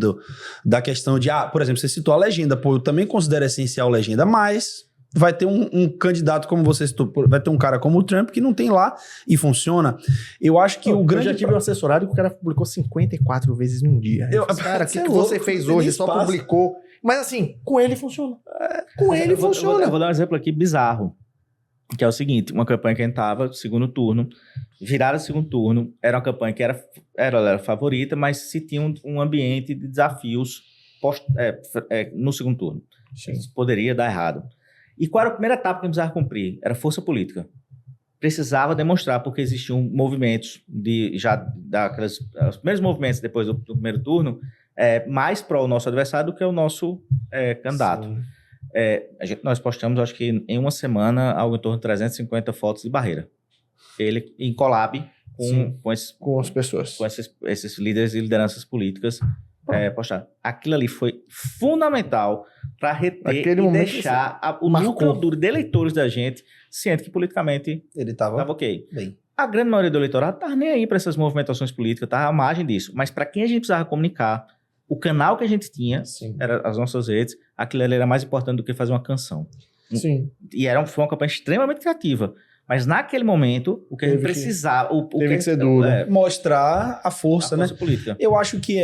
S2: da questão de, por exemplo, você citou a legenda, pô, eu também considero essencial a legenda, mas vai ter um candidato como você citou, vai ter um cara como o Trump que não tem lá e funciona. Eu acho que
S1: eu já tive um assessorado que o cara publicou 54 vezes num dia. Cara, o que você fez hoje? Só publicou. Mas assim, com ele funciona. Com ele funciona.
S3: Eu vou dar um exemplo aqui bizarro. Que é o seguinte, uma campanha que a gente tava, segundo turno, virada segundo turno, era uma campanha que era favorita, mas se tinha um ambiente de desafios no segundo turno. Isso poderia dar errado. E qual era a primeira etapa que a gente precisava cumprir? Era força política. Precisava demonstrar, porque existiam movimentos, os primeiros movimentos depois do primeiro turno, mais para o nosso adversário do que o nosso candidato.
S1: Sim.
S3: Nós postamos, acho que em uma semana, algo em torno de 350 fotos de Barreira. Ele em collab com
S1: as pessoas.
S3: Com esses líderes e lideranças políticas postar. Aquilo ali foi fundamental para reter e deixar o núcleo duro de eleitores da gente ciente que politicamente
S2: ele estava
S3: ok.
S2: Bem.
S3: A grande maioria do eleitorado não estava nem aí para essas movimentações políticas, estava à margem disso. Mas para quem a gente precisava comunicar, o canal que a gente tinha, era as nossas redes, aquilo ali era mais importante do que fazer uma canção.
S1: Sim.
S3: E foi uma campanha extremamente criativa. Mas naquele momento, o que a gente precisava...
S1: Teve que ser duro.
S2: Mostrar a força, né?
S3: Política.
S2: Eu acho que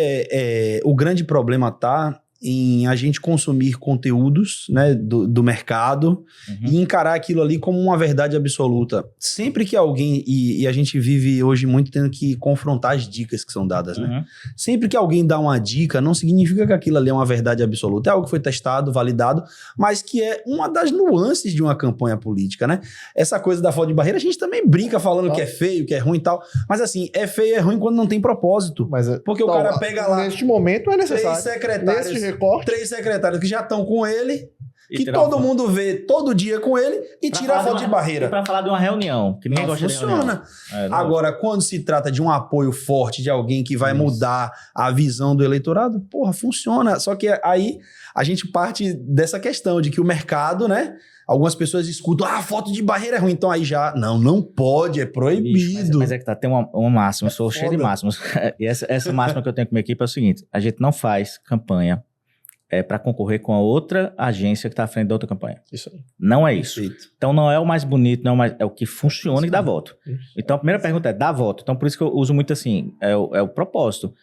S2: o grande problema tá em a gente consumir conteúdos, né, do mercado e encarar aquilo ali como uma verdade absoluta. Sempre que alguém... E a gente vive hoje muito tendo que confrontar as dicas que são dadas, né? Sempre que alguém dá uma dica, não significa que aquilo ali é uma verdade absoluta. É algo que foi testado, validado, mas que é uma das nuances de uma campanha política, né? Essa coisa da foto de Barreira, a gente também brinca falando que é feio, que é ruim e tal, mas assim, é feio e é ruim quando não tem propósito. Porque o cara pega lá...
S1: Neste momento é necessário.
S2: 3 secretários... 3 secretários que já estão com ele, que todo mundo vê todo dia com ele e tira a foto de Barreira.
S3: Para falar de uma reunião, que ninguém gosta de reunião.
S2: Agora, quando se trata de um apoio forte de alguém que vai mudar a visão do eleitorado, porra, funciona. Só que aí a gente parte dessa questão de que o mercado, né? Algumas pessoas escutam, foto de Barreira é ruim, então aí já, não pode, é proibido.
S3: Mas é que tem uma máxima, eu sou cheio de máximas. E essa máxima que eu tenho com a minha equipe é o seguinte, a gente não faz campanha para concorrer com a outra agência que está à frente da outra campanha.
S1: Isso aí.
S3: Não é isso.
S2: Perfeito.
S3: Então não é o mais bonito, não é o que funciona e dá voto.
S1: Isso.
S3: Então a primeira pergunta é, dá voto? Então por isso que eu uso muito assim, é o propósito.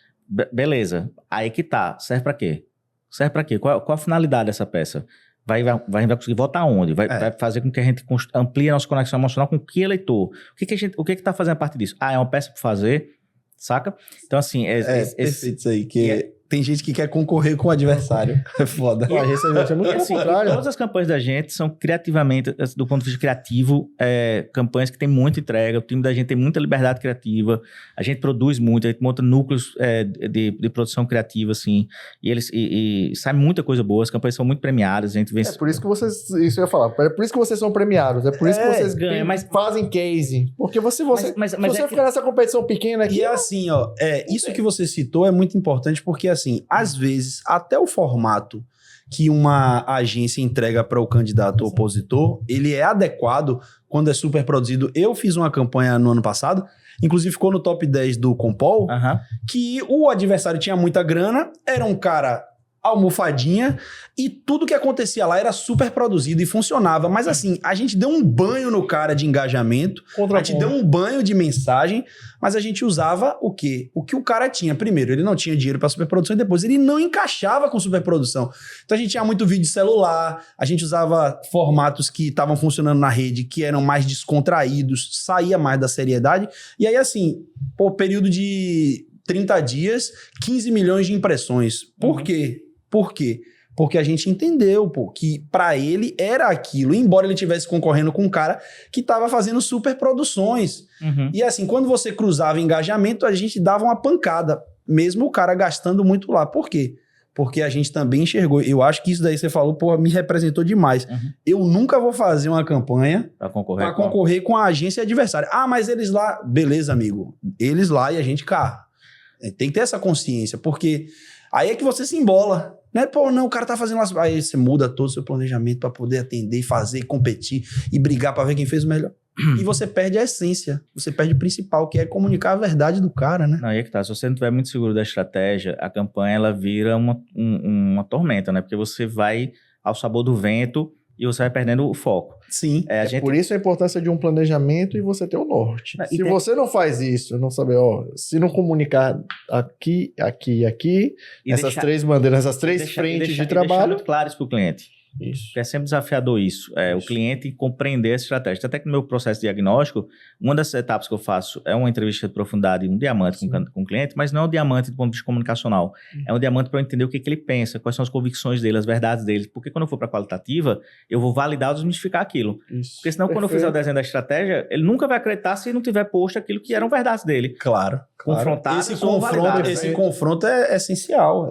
S3: Beleza, aí que tá, serve para quê? Serve para quê? Qual a finalidade dessa peça? Vai conseguir votar onde? Vai fazer com que a gente amplie a nossa conexão emocional com que eleitor? O que tá fazendo parte disso? É uma peça para fazer, saca? Então assim...
S2: perfeito isso aí, tem gente que quer concorrer com o adversário. É foda.
S1: A agência é muito
S3: assim, todas as campanhas da gente são criativamente, do ponto de vista criativo, campanhas que tem muita entrega, o time da gente tem muita liberdade criativa, a gente produz muito, a gente monta núcleos de produção criativa, assim, e sai muita coisa boa, as campanhas são muito premiadas, a gente vê...
S1: É por isso que vocês, isso eu ia falar, é por isso que vocês são premiados, é por isso que vocês
S3: ganham,
S1: fazem case, porque você
S3: mas
S1: você ficar nessa competição pequena aqui...
S2: E é assim, isso que você citou é muito importante, porque assim, às vezes, até o formato que uma agência entrega para o candidato opositor, ele é adequado quando é super produzido. Eu fiz uma campanha no ano passado, inclusive ficou no top 10 do Compol, que o adversário tinha muita grana, era um cara almofadinha, e tudo que acontecia lá era super produzido e funcionava. Mas assim, a gente deu um banho no cara de engajamento, a gente deu um banho de mensagem, mas a gente usava o quê? O que o cara tinha. Primeiro, ele não tinha dinheiro para superprodução, e depois ele não encaixava com superprodução. Então a gente tinha muito vídeo de celular, a gente usava formatos que estavam funcionando na rede, que eram mais descontraídos, saía mais da seriedade. E aí assim, período de 30 dias, 15 milhões de impressões. Por quê? Por quê? Porque a gente entendeu, que para ele era aquilo, embora ele estivesse concorrendo com um cara que estava fazendo super produções. E assim, quando você cruzava engajamento, a gente dava uma pancada, mesmo o cara gastando muito lá. Por quê? Porque a gente também enxergou. Eu acho que isso daí você falou, me representou demais. Eu nunca vou fazer uma campanha para concorrer com a agência adversária. Mas eles lá... Beleza, amigo. Eles lá e a gente cá. Tem que ter essa consciência, porque aí é que você se embola, né? Não, o cara tá fazendo aí você muda todo o seu planejamento para poder atender, fazer, competir e brigar para ver quem fez o melhor. e você perde a essência. Você perde o principal, que é comunicar a verdade do cara, né?
S3: Não, aí é que tá. Se você não estiver muito seguro da estratégia, a campanha ela vira uma tormenta, né? Porque você vai ao sabor do vento e você vai perdendo o foco.
S2: Sim.
S1: Por isso a importância de um planejamento e você ter o norte.
S3: E
S1: Se você não faz isso, não saber, se não comunicar aqui, aqui e aqui,
S3: E
S1: essas três bandeiras, essas três frentes de trabalho.
S3: deixar muito claro isso para o cliente.
S1: Isso.
S3: Porque é sempre desafiador isso. O cliente compreender essa estratégia. Até que no meu processo de diagnóstico, uma das etapas que eu faço é uma entrevista de profundidade, um diamante com o cliente, mas não é um diamante do ponto de vista comunicacional. É um diamante para eu entender o que ele pensa, quais são as convicções dele, as verdades dele. Porque quando eu for para a qualitativa, eu vou validar ou desmistificar aquilo.
S1: Isso.
S3: Porque senão, quando eu fizer o desenho da estratégia, ele nunca vai acreditar se não tiver posto aquilo que eram verdades dele.
S2: Claro.
S3: Confrontados
S2: Esse confronto é essencial.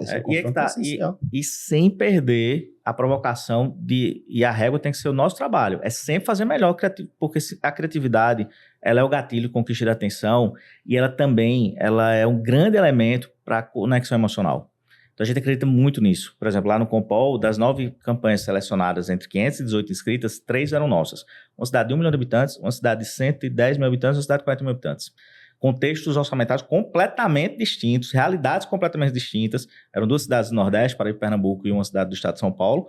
S3: E sem perder a provocação e a régua tem que ser o nosso trabalho. É sempre fazer melhor, porque a criatividade ela é o gatilho que conquista a atenção e ela também é um grande elemento para a conexão emocional. Então a gente acredita muito nisso. Por exemplo, lá no Compol, das 9 campanhas selecionadas entre 518 inscritas, 3 eram nossas. Uma cidade de 1 milhão de habitantes, uma cidade de 110 mil habitantes, uma cidade de 40 mil habitantes. Contextos orçamentários completamente distintos, realidades completamente distintas. Eram 2 cidades do Nordeste, Paraíba e Pernambuco, e uma cidade do estado de São Paulo.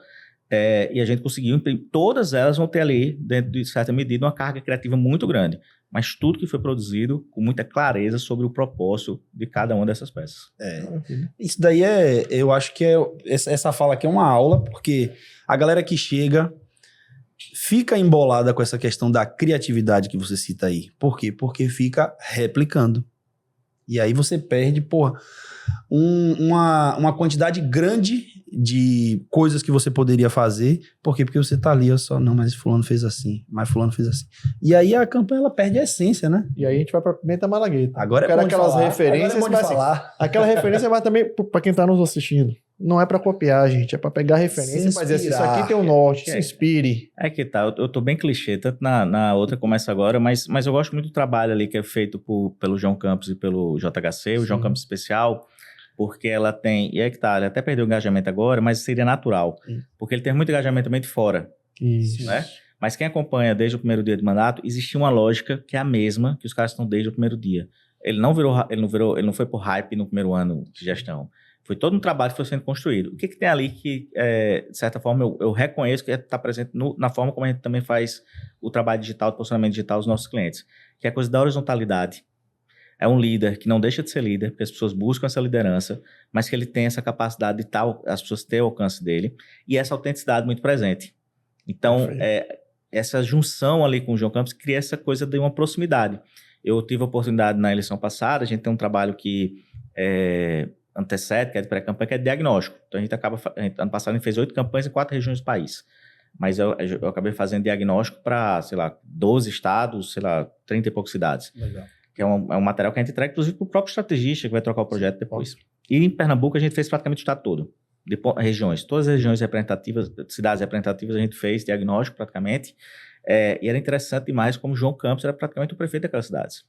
S3: E a gente conseguiu imprimir. Todas elas vão ter ali, dentro de certa medida, uma carga criativa muito grande. Mas tudo que foi produzido com muita clareza sobre o propósito de cada uma dessas peças.
S2: Isso daí eu acho que essa fala aqui é uma aula, porque a galera que chega fica embolada com essa questão da criatividade que você cita aí. Por quê? Porque fica replicando. E aí você perde, uma quantidade grande de coisas que você poderia fazer. Por quê? Porque você tá ali, não, mas fulano fez assim, mas fulano fez assim. E aí a campanha, ela perde a essência, né?
S1: E aí a gente vai pra Pimenta Malagueta.
S2: Agora é bom de
S1: aquelas
S2: falar.
S1: referências,
S2: Agora é bom de falar.
S1: Aquela referência vai também pra quem tá nos assistindo. Não é pra copiar, gente. É pra pegar referência e fazer assim, isso aqui tem o norte, se inspire.
S3: É que tá, eu tô bem clichê, tanto na outra começa agora, mas eu gosto muito do trabalho ali que é feito pelo João Campos e pelo JHC, o João Campos Especial, porque ela tem, e é que tá, ele até perdeu o engajamento agora, mas seria natural, porque ele tem muito engajamento também de fora, né? Mas quem acompanha desde o primeiro dia de mandato, existia uma lógica que é a mesma que os caras estão desde o primeiro dia. Ele não foi por hype no primeiro ano de gestão. Foi todo um trabalho que foi sendo construído. O que tem ali que, de certa forma, eu reconheço que está presente na forma como a gente também faz o trabalho digital, o posicionamento digital dos nossos clientes, que é a coisa da horizontalidade. É um líder que não deixa de ser líder, porque as pessoas buscam essa liderança, mas que ele tem essa capacidade de as pessoas terem o alcance dele, e essa autenticidade muito presente. Então, essa junção ali com o João Campos cria essa coisa de uma proximidade. Eu tive a oportunidade na eleição passada, a gente tem um trabalho que antecede, que é de pré-campanha, que é de diagnóstico. Então, ano passado a gente fez 8 campanhas em 4 regiões do país. Mas eu acabei fazendo diagnóstico para, 12 estados, 30 e poucas cidades. Legal. Que é um material que a gente entrega, inclusive, para o próprio estrategista, que vai trocar o projeto depois. E em Pernambuco a gente fez praticamente o estado todo. Regiões. Todas as regiões representativas, cidades representativas, a gente fez diagnóstico praticamente. E era interessante demais como João Campos era praticamente o prefeito daquelas cidades.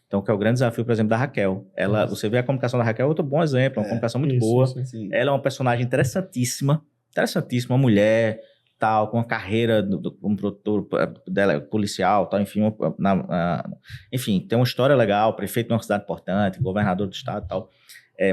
S3: Então, que é o grande desafio, por exemplo, da Raquel. Você vê a comunicação da Raquel, é outro bom exemplo, uma comunicação muito boa. Sim. Ela é uma personagem interessantíssima, uma mulher, tal, com uma carreira como produtor dela, policial, tal, enfim, enfim, tem uma história legal, prefeito de uma cidade importante, governador do estado e tal.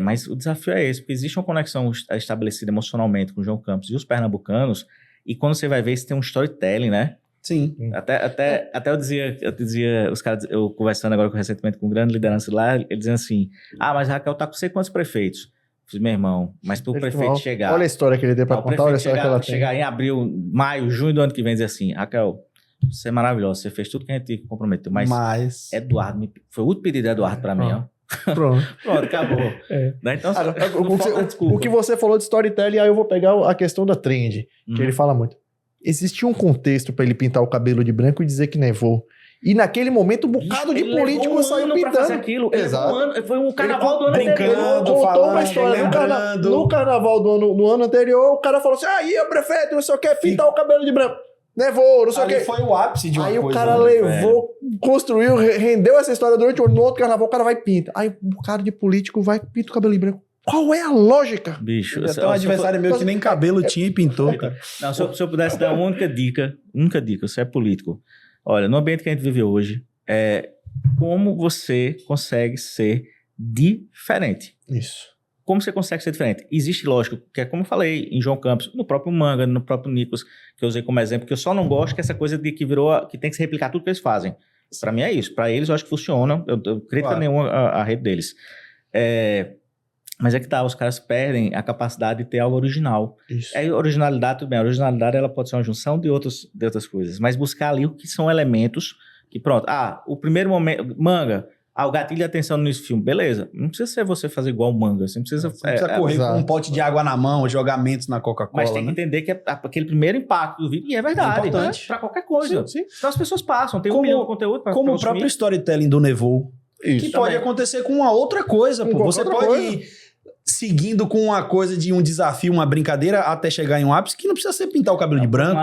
S3: Mas o desafio é esse, porque existe uma conexão estabelecida emocionalmente com o João Campos e os pernambucanos, e quando você vai ver, você tem um storytelling, né?
S2: Sim.
S3: Até eu dizia, os caras, eu conversando agora recentemente com grande liderança lá, eles diziam assim, mas a Raquel tá com sei quantos prefeitos. Eu fiz, meu irmão, mas pro prefeito chegar...
S1: Olha a história que ele deu pra contar, olha a história que ela tem.
S3: Chegar em abril, maio, junho do ano que vem e dizer assim, Raquel, você é maravilhosa, você fez tudo que a gente comprometeu, mas... Eduardo, foi o último pedido do Eduardo pra mim, ó.
S1: Pronto,
S3: acabou. Né? Então,
S1: o que você falou de storytelling, aí eu vou pegar a questão da trend, que ele fala muito. Existia um contexto pra ele pintar o cabelo de branco e dizer que nevou. E naquele momento, um bocado de político saiu pintando.
S3: Fazer aquilo.
S1: Exato.
S3: Foi um carnaval do ano
S2: anterior.
S1: Contou uma história. No carnaval no ano anterior, o cara falou assim, aí o prefeito, não sei o que, pintar o cabelo de branco. Nevou, não sei o que.
S2: Foi o ápice de uma coisa.
S1: Aí o cara levou, construiu, rendeu essa história durante no outro carnaval, o cara vai e pinta. Aí um bocado de político vai e pinta o cabelo de branco. Qual é a lógica?
S3: Bicho,
S2: tem um adversário meu que nem cabelo tinha e pintou, cara.
S3: Não, se eu pudesse dar uma única dica, você é político. Olha, no ambiente que a gente vive hoje, como você consegue ser diferente?
S1: Isso.
S3: Como você consegue ser diferente? Existe, lógico, que é como eu falei em João Campos, no próprio Manga, no próprio Nicolas, que eu usei como exemplo, que eu só não gosto que essa coisa de que virou, que tem que se replicar tudo que eles fazem. Para mim é isso. Para eles eu acho que funciona. Eu crítica nenhuma a rede deles. Mas é que tá, os caras perdem a capacidade de ter algo original.
S1: Isso.
S3: A originalidade, tudo bem, a originalidade ela pode ser uma junção de outras coisas, mas buscar ali o que são elementos que, pronto, o primeiro momento, Manga, o gatilho de atenção nesse filme, beleza, não precisa ser você fazer igual o Manga, você não precisa...
S2: Você precisa correr com um pote de água na mão, jogamentos na Coca-Cola,
S3: mas tem que entender que é aquele primeiro impacto do vídeo, e é verdade,
S2: importante.
S3: Pra qualquer coisa.
S1: Sim.
S3: Então as pessoas passam, tem 1 milhão de conteúdo pra
S2: como o
S3: consumir.
S2: próprio storytelling do Nevô,
S1: Isso.
S2: que pode acontecer com uma outra coisa, pô. Você
S1: outra
S2: pode
S1: coisa.
S2: ir seguindo com uma coisa de um desafio, uma brincadeira, até chegar em um ápice, que não precisa ser pintar o cabelo de branco.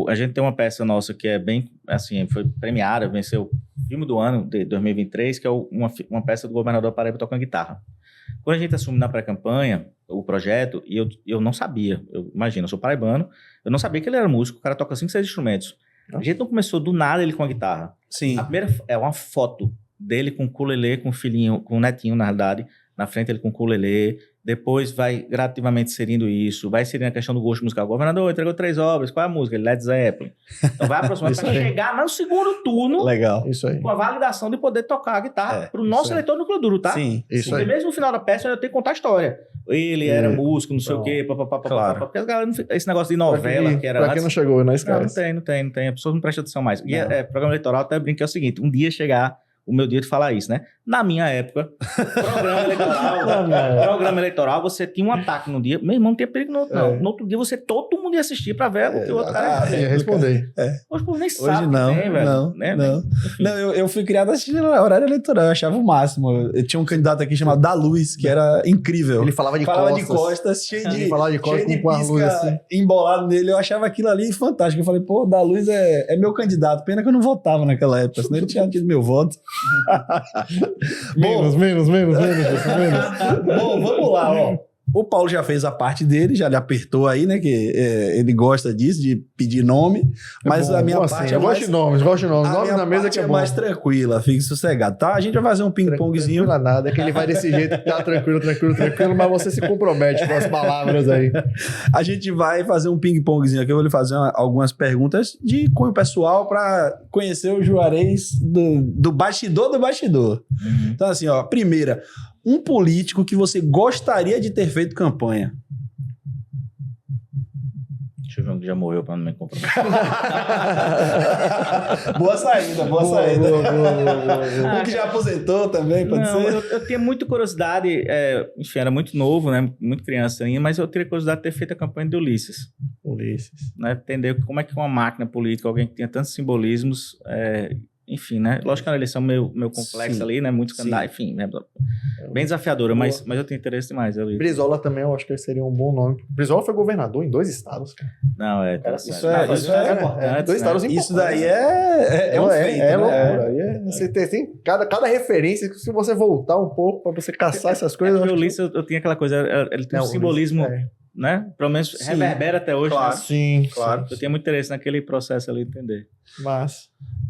S3: A gente tem uma peça nossa que é bem, assim, foi premiada, venceu o filme do ano de 2023, que é uma peça do governador Paraíba tocando guitarra. Quando a gente assume na pré-campanha o projeto, e eu não sabia, imagina, eu sou paraibano, eu não sabia que ele era músico, o cara toca 5, 6 instrumentos. A gente não começou do nada ele com a guitarra.
S2: Sim.
S3: A primeira é uma foto dele com o ukulele, com o filhinho, com o netinho, na realidade, na frente ele com o ukulele, depois vai gradativamente inserindo isso, vai inserindo a questão do gosto musical. O governador entregou 3 obras, qual é a música? Led Zeppelin. Então vai aproximando para chegar no segundo turno
S2: Legal.
S1: Isso aí.
S3: com a validação de poder tocar a guitarra para o nosso eleitor no Núcleo Duro, tá?
S2: Sim.
S1: Isso
S3: Porque
S1: aí.
S3: mesmo no final da peça eu tenho que contar a história. Ele era músico, não sei o quê,
S2: Claro.
S3: porque as galera esse negócio de novela que era
S1: Pra quem
S3: antes...
S1: não chegou, não
S3: Não,
S1: esquece.
S3: não tem. As pessoas não prestam atenção mais. E programa eleitoral, até brinco que é o seguinte, um dia chegar o meu dia de falar isso, né? Na minha época, programa eleitoral, você tinha um ataque no dia, meu irmão, não tinha perigo no outro, não. No outro dia, todo mundo ia assistir pra ver o que o outro cara ia
S1: Ia responder.
S3: Hoje o povo nem
S2: Hoje
S3: sabe
S2: não,
S3: que tem, velho.
S2: não,
S3: Né?
S2: não. Não, eu fui criado assistindo horário eleitoral, eu achava o máximo. Eu tinha um candidato aqui chamado Da Luz, que era incrível.
S1: Ele falava de
S2: costas, cheio de,
S1: Ele falava de costas
S2: cheio de
S1: com a luz
S2: pisca
S1: assim.
S2: embolado nele. Eu achava aquilo ali fantástico. Eu falei, pô, Da Luz é meu candidato. Pena que eu não votava naquela época, senão ele tinha tido meu voto.
S1: Menos.
S2: Bom, vamos lá, ó. O Paulo já fez a parte dele, já lhe apertou aí, né? Que ele gosta disso, de pedir nome. Mas a minha parte
S1: eu gosto de nomes. Nome na mesa que é bom.
S2: mais tranquila, fique sossegado, tá? A gente vai fazer um ping-pongzinho.
S1: Tranquilo nada, que ele vai desse jeito, tá tranquilo, mas você se compromete com as palavras aí.
S2: A gente vai fazer um ping-pongzinho aqui. Eu vou lhe fazer algumas perguntas de cunho pessoal para conhecer o Juarez do bastidor do bastidor. Então, assim, ó, primeira, um político que você gostaria de ter feito campanha.
S3: Deixa eu ver um que já morreu pra não me comprometer.
S2: Boa saída.
S1: Boa.
S2: Um que já aposentou também, pode
S3: Não,
S2: ser?
S3: eu tinha muita curiosidade, enfim, era muito novo, né? Muito criança ainda, mas eu teria curiosidade de ter feito a campanha de Ulisses. Né? Entender como é que uma máquina política, alguém que tinha tantos simbolismos, enfim, né? Lógico que é uma eleição meio complexa ali, né? Muitos candidatos, enfim, né? Bem desafiadora, mas eu tenho interesse demais ali.
S1: Brizola também, eu acho que seria um bom nome. Brizola foi governador em 2 estados. Cara.
S3: Não,
S2: Isso é
S3: importante.
S1: 2 estados importantes.
S2: Isso daí é um feito, né?
S1: loucura. Você tem assim, cada referência, se você voltar um pouco pra você caçar essas coisas...
S3: O Ulisses, eu tinha aquela coisa, ele tem um simbolismo, né? Pelo menos reverbera até hoje.
S2: Claro.
S3: Né?
S1: Sim,
S2: claro.
S3: Eu tinha muito interesse naquele processo ali de entender.
S1: Mas...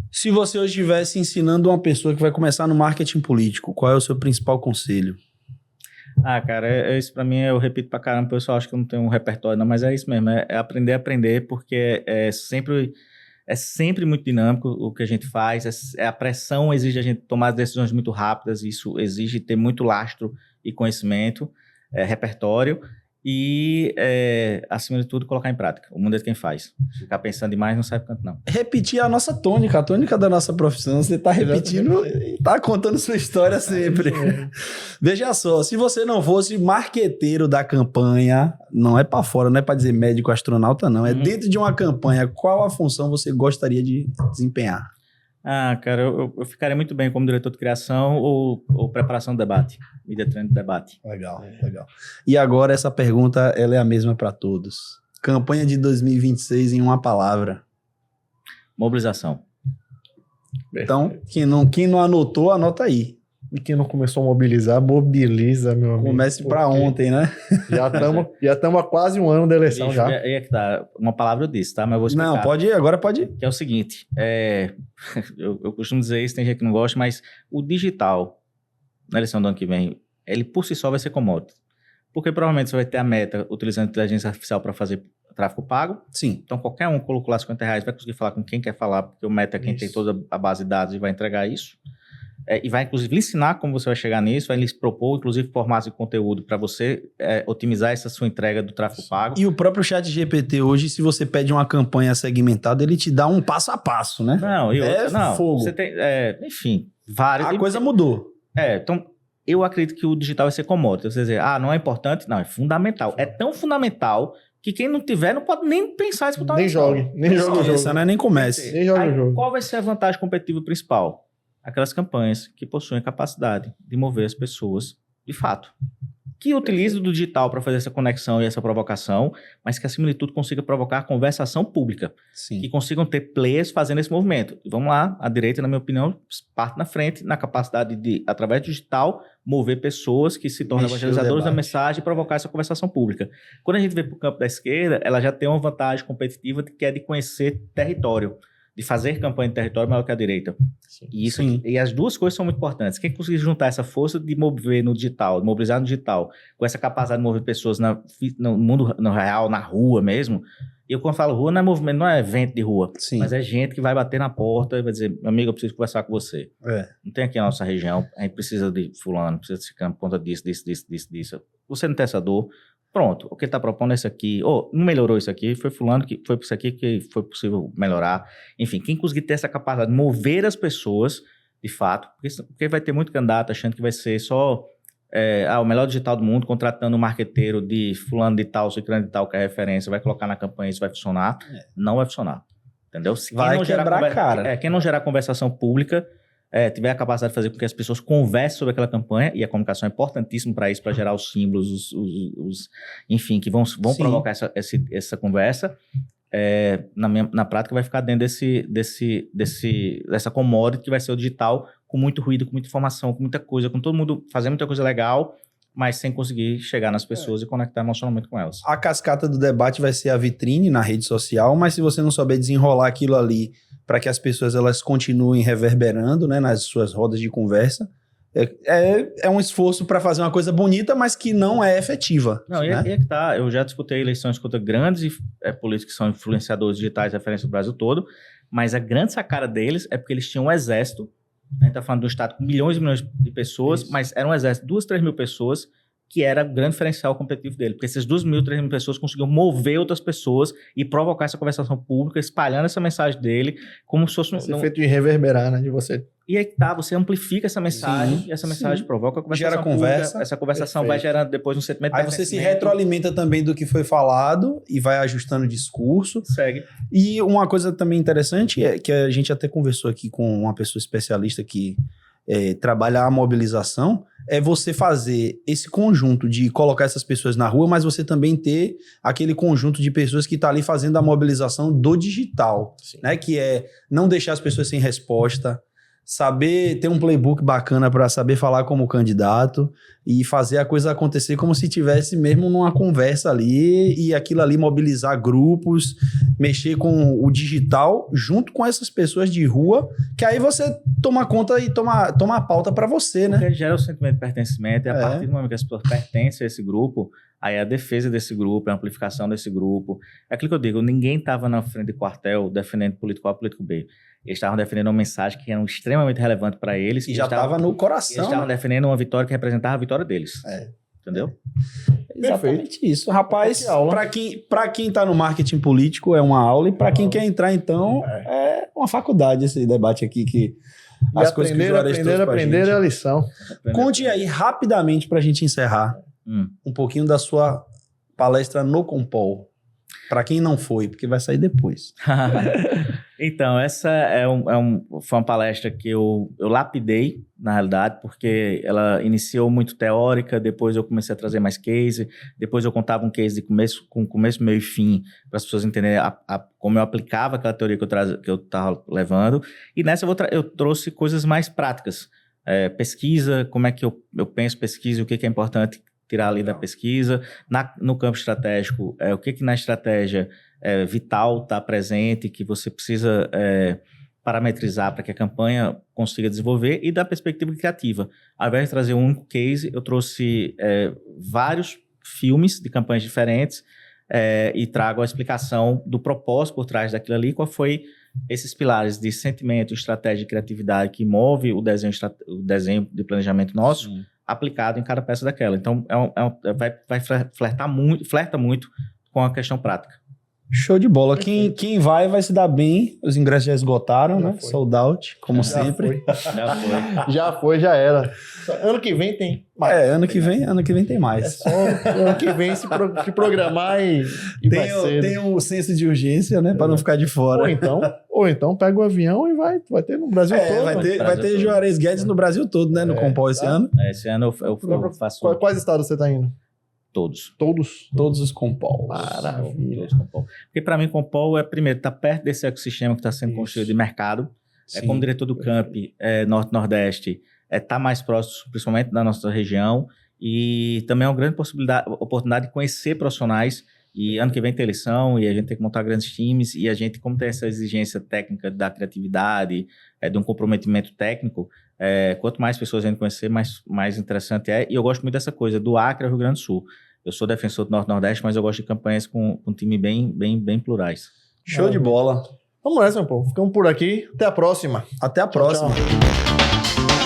S2: Se você hoje estivesse ensinando uma pessoa que vai começar no marketing político, qual é o seu principal conselho?
S3: Cara, isso pra mim, eu repito pra caramba, o pessoal acha que eu não tenho um repertório, não, mas é isso mesmo, é aprender a aprender, porque é sempre muito dinâmico o que a gente faz, a pressão exige a gente tomar decisões muito rápidas, isso exige ter muito lastro e conhecimento, repertório, e, acima de tudo, colocar em prática. O mundo é de quem faz. Ficar pensando demais não sai pro canto, não.
S2: Repetir a nossa tônica, a tônica da nossa profissão. Você tá repetindo e tá contando sua história sempre. Veja só, se você não fosse marqueteiro da campanha, não é pra fora, não é pra dizer médico astronauta, não. É dentro de uma campanha, qual a função você gostaria de desempenhar?
S3: Cara, eu ficaria muito bem como diretor de criação ou preparação do debate, mídia treino de debate.
S2: Legal. E agora essa pergunta, ela é a mesma para todos. Campanha de 2026 em uma palavra.
S3: Mobilização.
S2: Então, quem não anotou, anota aí.
S1: E quem não começou a mobilizar, mobiliza, meu amigo.
S2: Comece para ontem, né?
S1: Já estamos há quase um ano da eleição já.
S3: Aí é que tá. Uma palavra eu disse, tá? Mas eu vou explicar.
S2: Não, pode ir, agora pode ir.
S3: Que é o seguinte, eu costumo dizer isso, tem gente que não gosta, mas o digital, na eleição do ano que vem, ele por si só vai ser commodity. Porque provavelmente você vai ter a Meta utilizando inteligência artificial para fazer tráfego pago.
S2: Sim.
S3: Então qualquer um colocou lá R$50, vai conseguir falar com quem quer falar, porque o Meta é quem tem toda a base de dados e vai entregar isso. E vai, inclusive, lhe ensinar como você vai chegar nisso, vai lhes propor, inclusive, formatos de conteúdo para você otimizar essa sua entrega do tráfego pago.
S2: E o próprio ChatGPT hoje, se você pede uma campanha segmentada, ele te dá um passo a passo, né?
S1: Não,
S2: fogo.
S3: Você tem, enfim, vários...
S2: A coisa mudou.
S3: Então, eu acredito que o digital vai ser commodity. Você dizer, não é importante? Não, é fundamental. É tão fundamental que quem não tiver não pode nem pensar em disputar
S1: nem jogue o jogo.
S2: Né? Nem comece.
S1: Nem jogue o jogo.
S3: Qual vai ser a vantagem competitiva principal? Aquelas campanhas que possuem a capacidade de mover as pessoas de fato. Que utilizem do digital para fazer essa conexão e essa provocação, mas que, acima de tudo, consiga provocar conversação pública.
S2: Sim.
S3: Que consigam ter players fazendo esse movimento. E vamos lá, a direita, na minha opinião, parte na frente na capacidade de, através do digital, mover pessoas que se tornam evangelizadores da mensagem e provocar essa conversação pública. Quando a gente vê para o campo da esquerda, ela já tem uma vantagem competitiva que é de conhecer território, de fazer campanha de território maior que a direita.
S1: Sim.
S3: E, isso aqui, e as duas coisas são muito importantes. Quem conseguir juntar essa força de mover no digital, de mobilizar no digital, com essa capacidade de mover pessoas no mundo no real, na rua mesmo. E eu, quando falo rua, não é movimento, não é evento de rua.
S2: Sim.
S3: Mas é gente que vai bater na porta e vai dizer, meu amigo, eu preciso conversar com você. Não tem aqui na nossa região, a gente precisa de fulano, precisa de campo por conta disso. Você não tem essa dor. Pronto, o que ele está propondo é isso aqui. Não melhorou isso aqui, foi fulano que foi isso aqui que foi possível melhorar. Enfim, quem conseguir ter essa capacidade de mover as pessoas, de fato, porque vai ter muito candidato achando que vai ser só o melhor digital do mundo, contratando um marqueteiro de fulano de tal, ciclano de tal, que é referência, vai colocar na campanha, isso vai funcionar. Não vai funcionar. Entendeu?
S2: Vai quebrar a cara.
S3: Quem não gerar conversação pública, tiver a capacidade de fazer com que as pessoas conversem sobre aquela campanha, e a comunicação é importantíssima para isso, para gerar os símbolos, enfim, que vão provocar essa conversa, na prática vai ficar dentro dessa commodity que vai ser o digital, com muito ruído, com muita informação, com muita coisa, com todo mundo fazendo muita coisa legal, mas sem conseguir chegar nas pessoas e conectar emocionalmente com elas.
S2: A cascata do debate vai ser a vitrine na rede social, mas se você não souber desenrolar aquilo ali para que as pessoas elas continuem reverberando, né, nas suas rodas de conversa, é um esforço para fazer uma coisa bonita, mas que não é efetiva.
S3: Não,
S2: né?
S3: E é que tá, eu já disputei eleições contra grandes políticos que são influenciadores digitais, referência do Brasil todo, mas a grande sacada deles é porque eles tinham um exército. A gente está falando de um estado com milhões e milhões de pessoas, mas era um exército de 2-3 mil pessoas, que era o grande diferencial competitivo dele. Porque essas 2.000, 3.000 pessoas conseguiam mover outras pessoas e provocar essa conversação pública, espalhando essa mensagem dele, como se fosse
S1: esse efeito de reverberar, né, de você.
S3: E aí que tá, você amplifica essa mensagem, e essa mensagem provoca a conversação
S2: gera conversa.
S3: pública, essa conversação vai gerando depois um sentimento de
S2: Aí você se retroalimenta também do que foi falado e vai ajustando o discurso.
S3: Segue.
S2: E uma coisa também interessante é que a gente até conversou aqui com uma pessoa especialista que trabalha a mobilização, é você fazer esse conjunto de colocar essas pessoas na rua, mas você também ter aquele conjunto de pessoas que está ali fazendo a mobilização do digital, né? Que é não deixar as pessoas sem resposta, saber ter um playbook bacana para saber falar como candidato e fazer a coisa acontecer como se tivesse mesmo numa conversa ali e aquilo ali mobilizar grupos, mexer com o digital junto com essas pessoas de rua, que aí você toma conta e toma a pauta para você, né?
S3: Porque gera o sentimento de pertencimento e a partir do momento que as pessoas pertencem a esse grupo, aí a defesa desse grupo, a amplificação desse grupo. É aquilo que eu digo, ninguém estava na frente do quartel defendendo político A, político B. Eles estavam defendendo uma mensagem que era extremamente relevante para eles.
S2: E já estava no coração.
S3: Eles estavam defendendo uma vitória que representava a vitória deles. Entendeu?
S2: Exatamente isso. Rapaz, para quem tá no marketing político é uma aula e para quem quer entrar, então, é uma faculdade esse debate aqui que...
S1: As coisas que aprender é a lição.
S2: Conte aí rapidamente para a gente encerrar um pouquinho da sua palestra no Compol. Para quem não foi, porque vai sair depois.
S3: Então, essa foi uma palestra que eu lapidei, na realidade, porque ela iniciou muito teórica, depois eu comecei a trazer mais case, depois eu contava um case com começo, meio e fim, para as pessoas entenderem como eu aplicava aquela teoria que eu estava levando. E nessa eu trouxe coisas mais práticas. pesquisa, como é que eu penso pesquisa, o que é importante tirar ali da pesquisa. No campo estratégico, o que na estratégia vital está presente, que você precisa parametrizar para que a campanha consiga desenvolver, e da perspectiva criativa. Ao invés de trazer um único case, eu trouxe vários filmes de campanhas diferentes e trago a explicação do propósito por trás daquilo ali, qual foi esses pilares de sentimento, estratégia e criatividade que move o desenho de planejamento nosso, aplicado em cada peça daquela. Então, vai flerta muito com a questão prática.
S2: Show de bola. Quem vai se dar bem. Os ingressos já esgotaram, né? Sold out, como sempre.
S1: Já era. Ano que vem tem mais.
S2: Ano que vem tem mais.
S1: É só ano que vem se programar e vai ser.
S2: Tem um senso de urgência, né? Para não ficar de fora.
S1: Ou então pega o avião e vai ter no Brasil todo.
S2: Vai ter Juarez Guedes no Brasil todo, né? No Compol esse ano.
S3: Esse ano eu faço...
S1: Quais estados você tá indo?
S3: Todos.
S2: Todos os Compol.
S1: Maravilha.
S3: Porque para mim, Compol primeiro, tá perto desse ecossistema que está sendo construído de mercado. Como diretor do Camp Norte-Nordeste, tá mais próximo, principalmente da nossa região. E também é uma grande oportunidade de conhecer profissionais. E ano que vem tem eleição e a gente tem que montar grandes times. E a gente, como tem essa exigência técnica da criatividade, de um comprometimento técnico, quanto mais pessoas a gente conhecer, mais interessante é. E eu gosto muito dessa coisa, do Acre ao Rio Grande do Sul. Eu sou defensor do Norte-Nordeste, mas eu gosto de campanhas com um time bem plurais.
S2: Show de bola.
S1: Vamos nessa, meu povo. Ficamos por aqui. Até a próxima.
S2: Até a próxima.
S1: Tchau.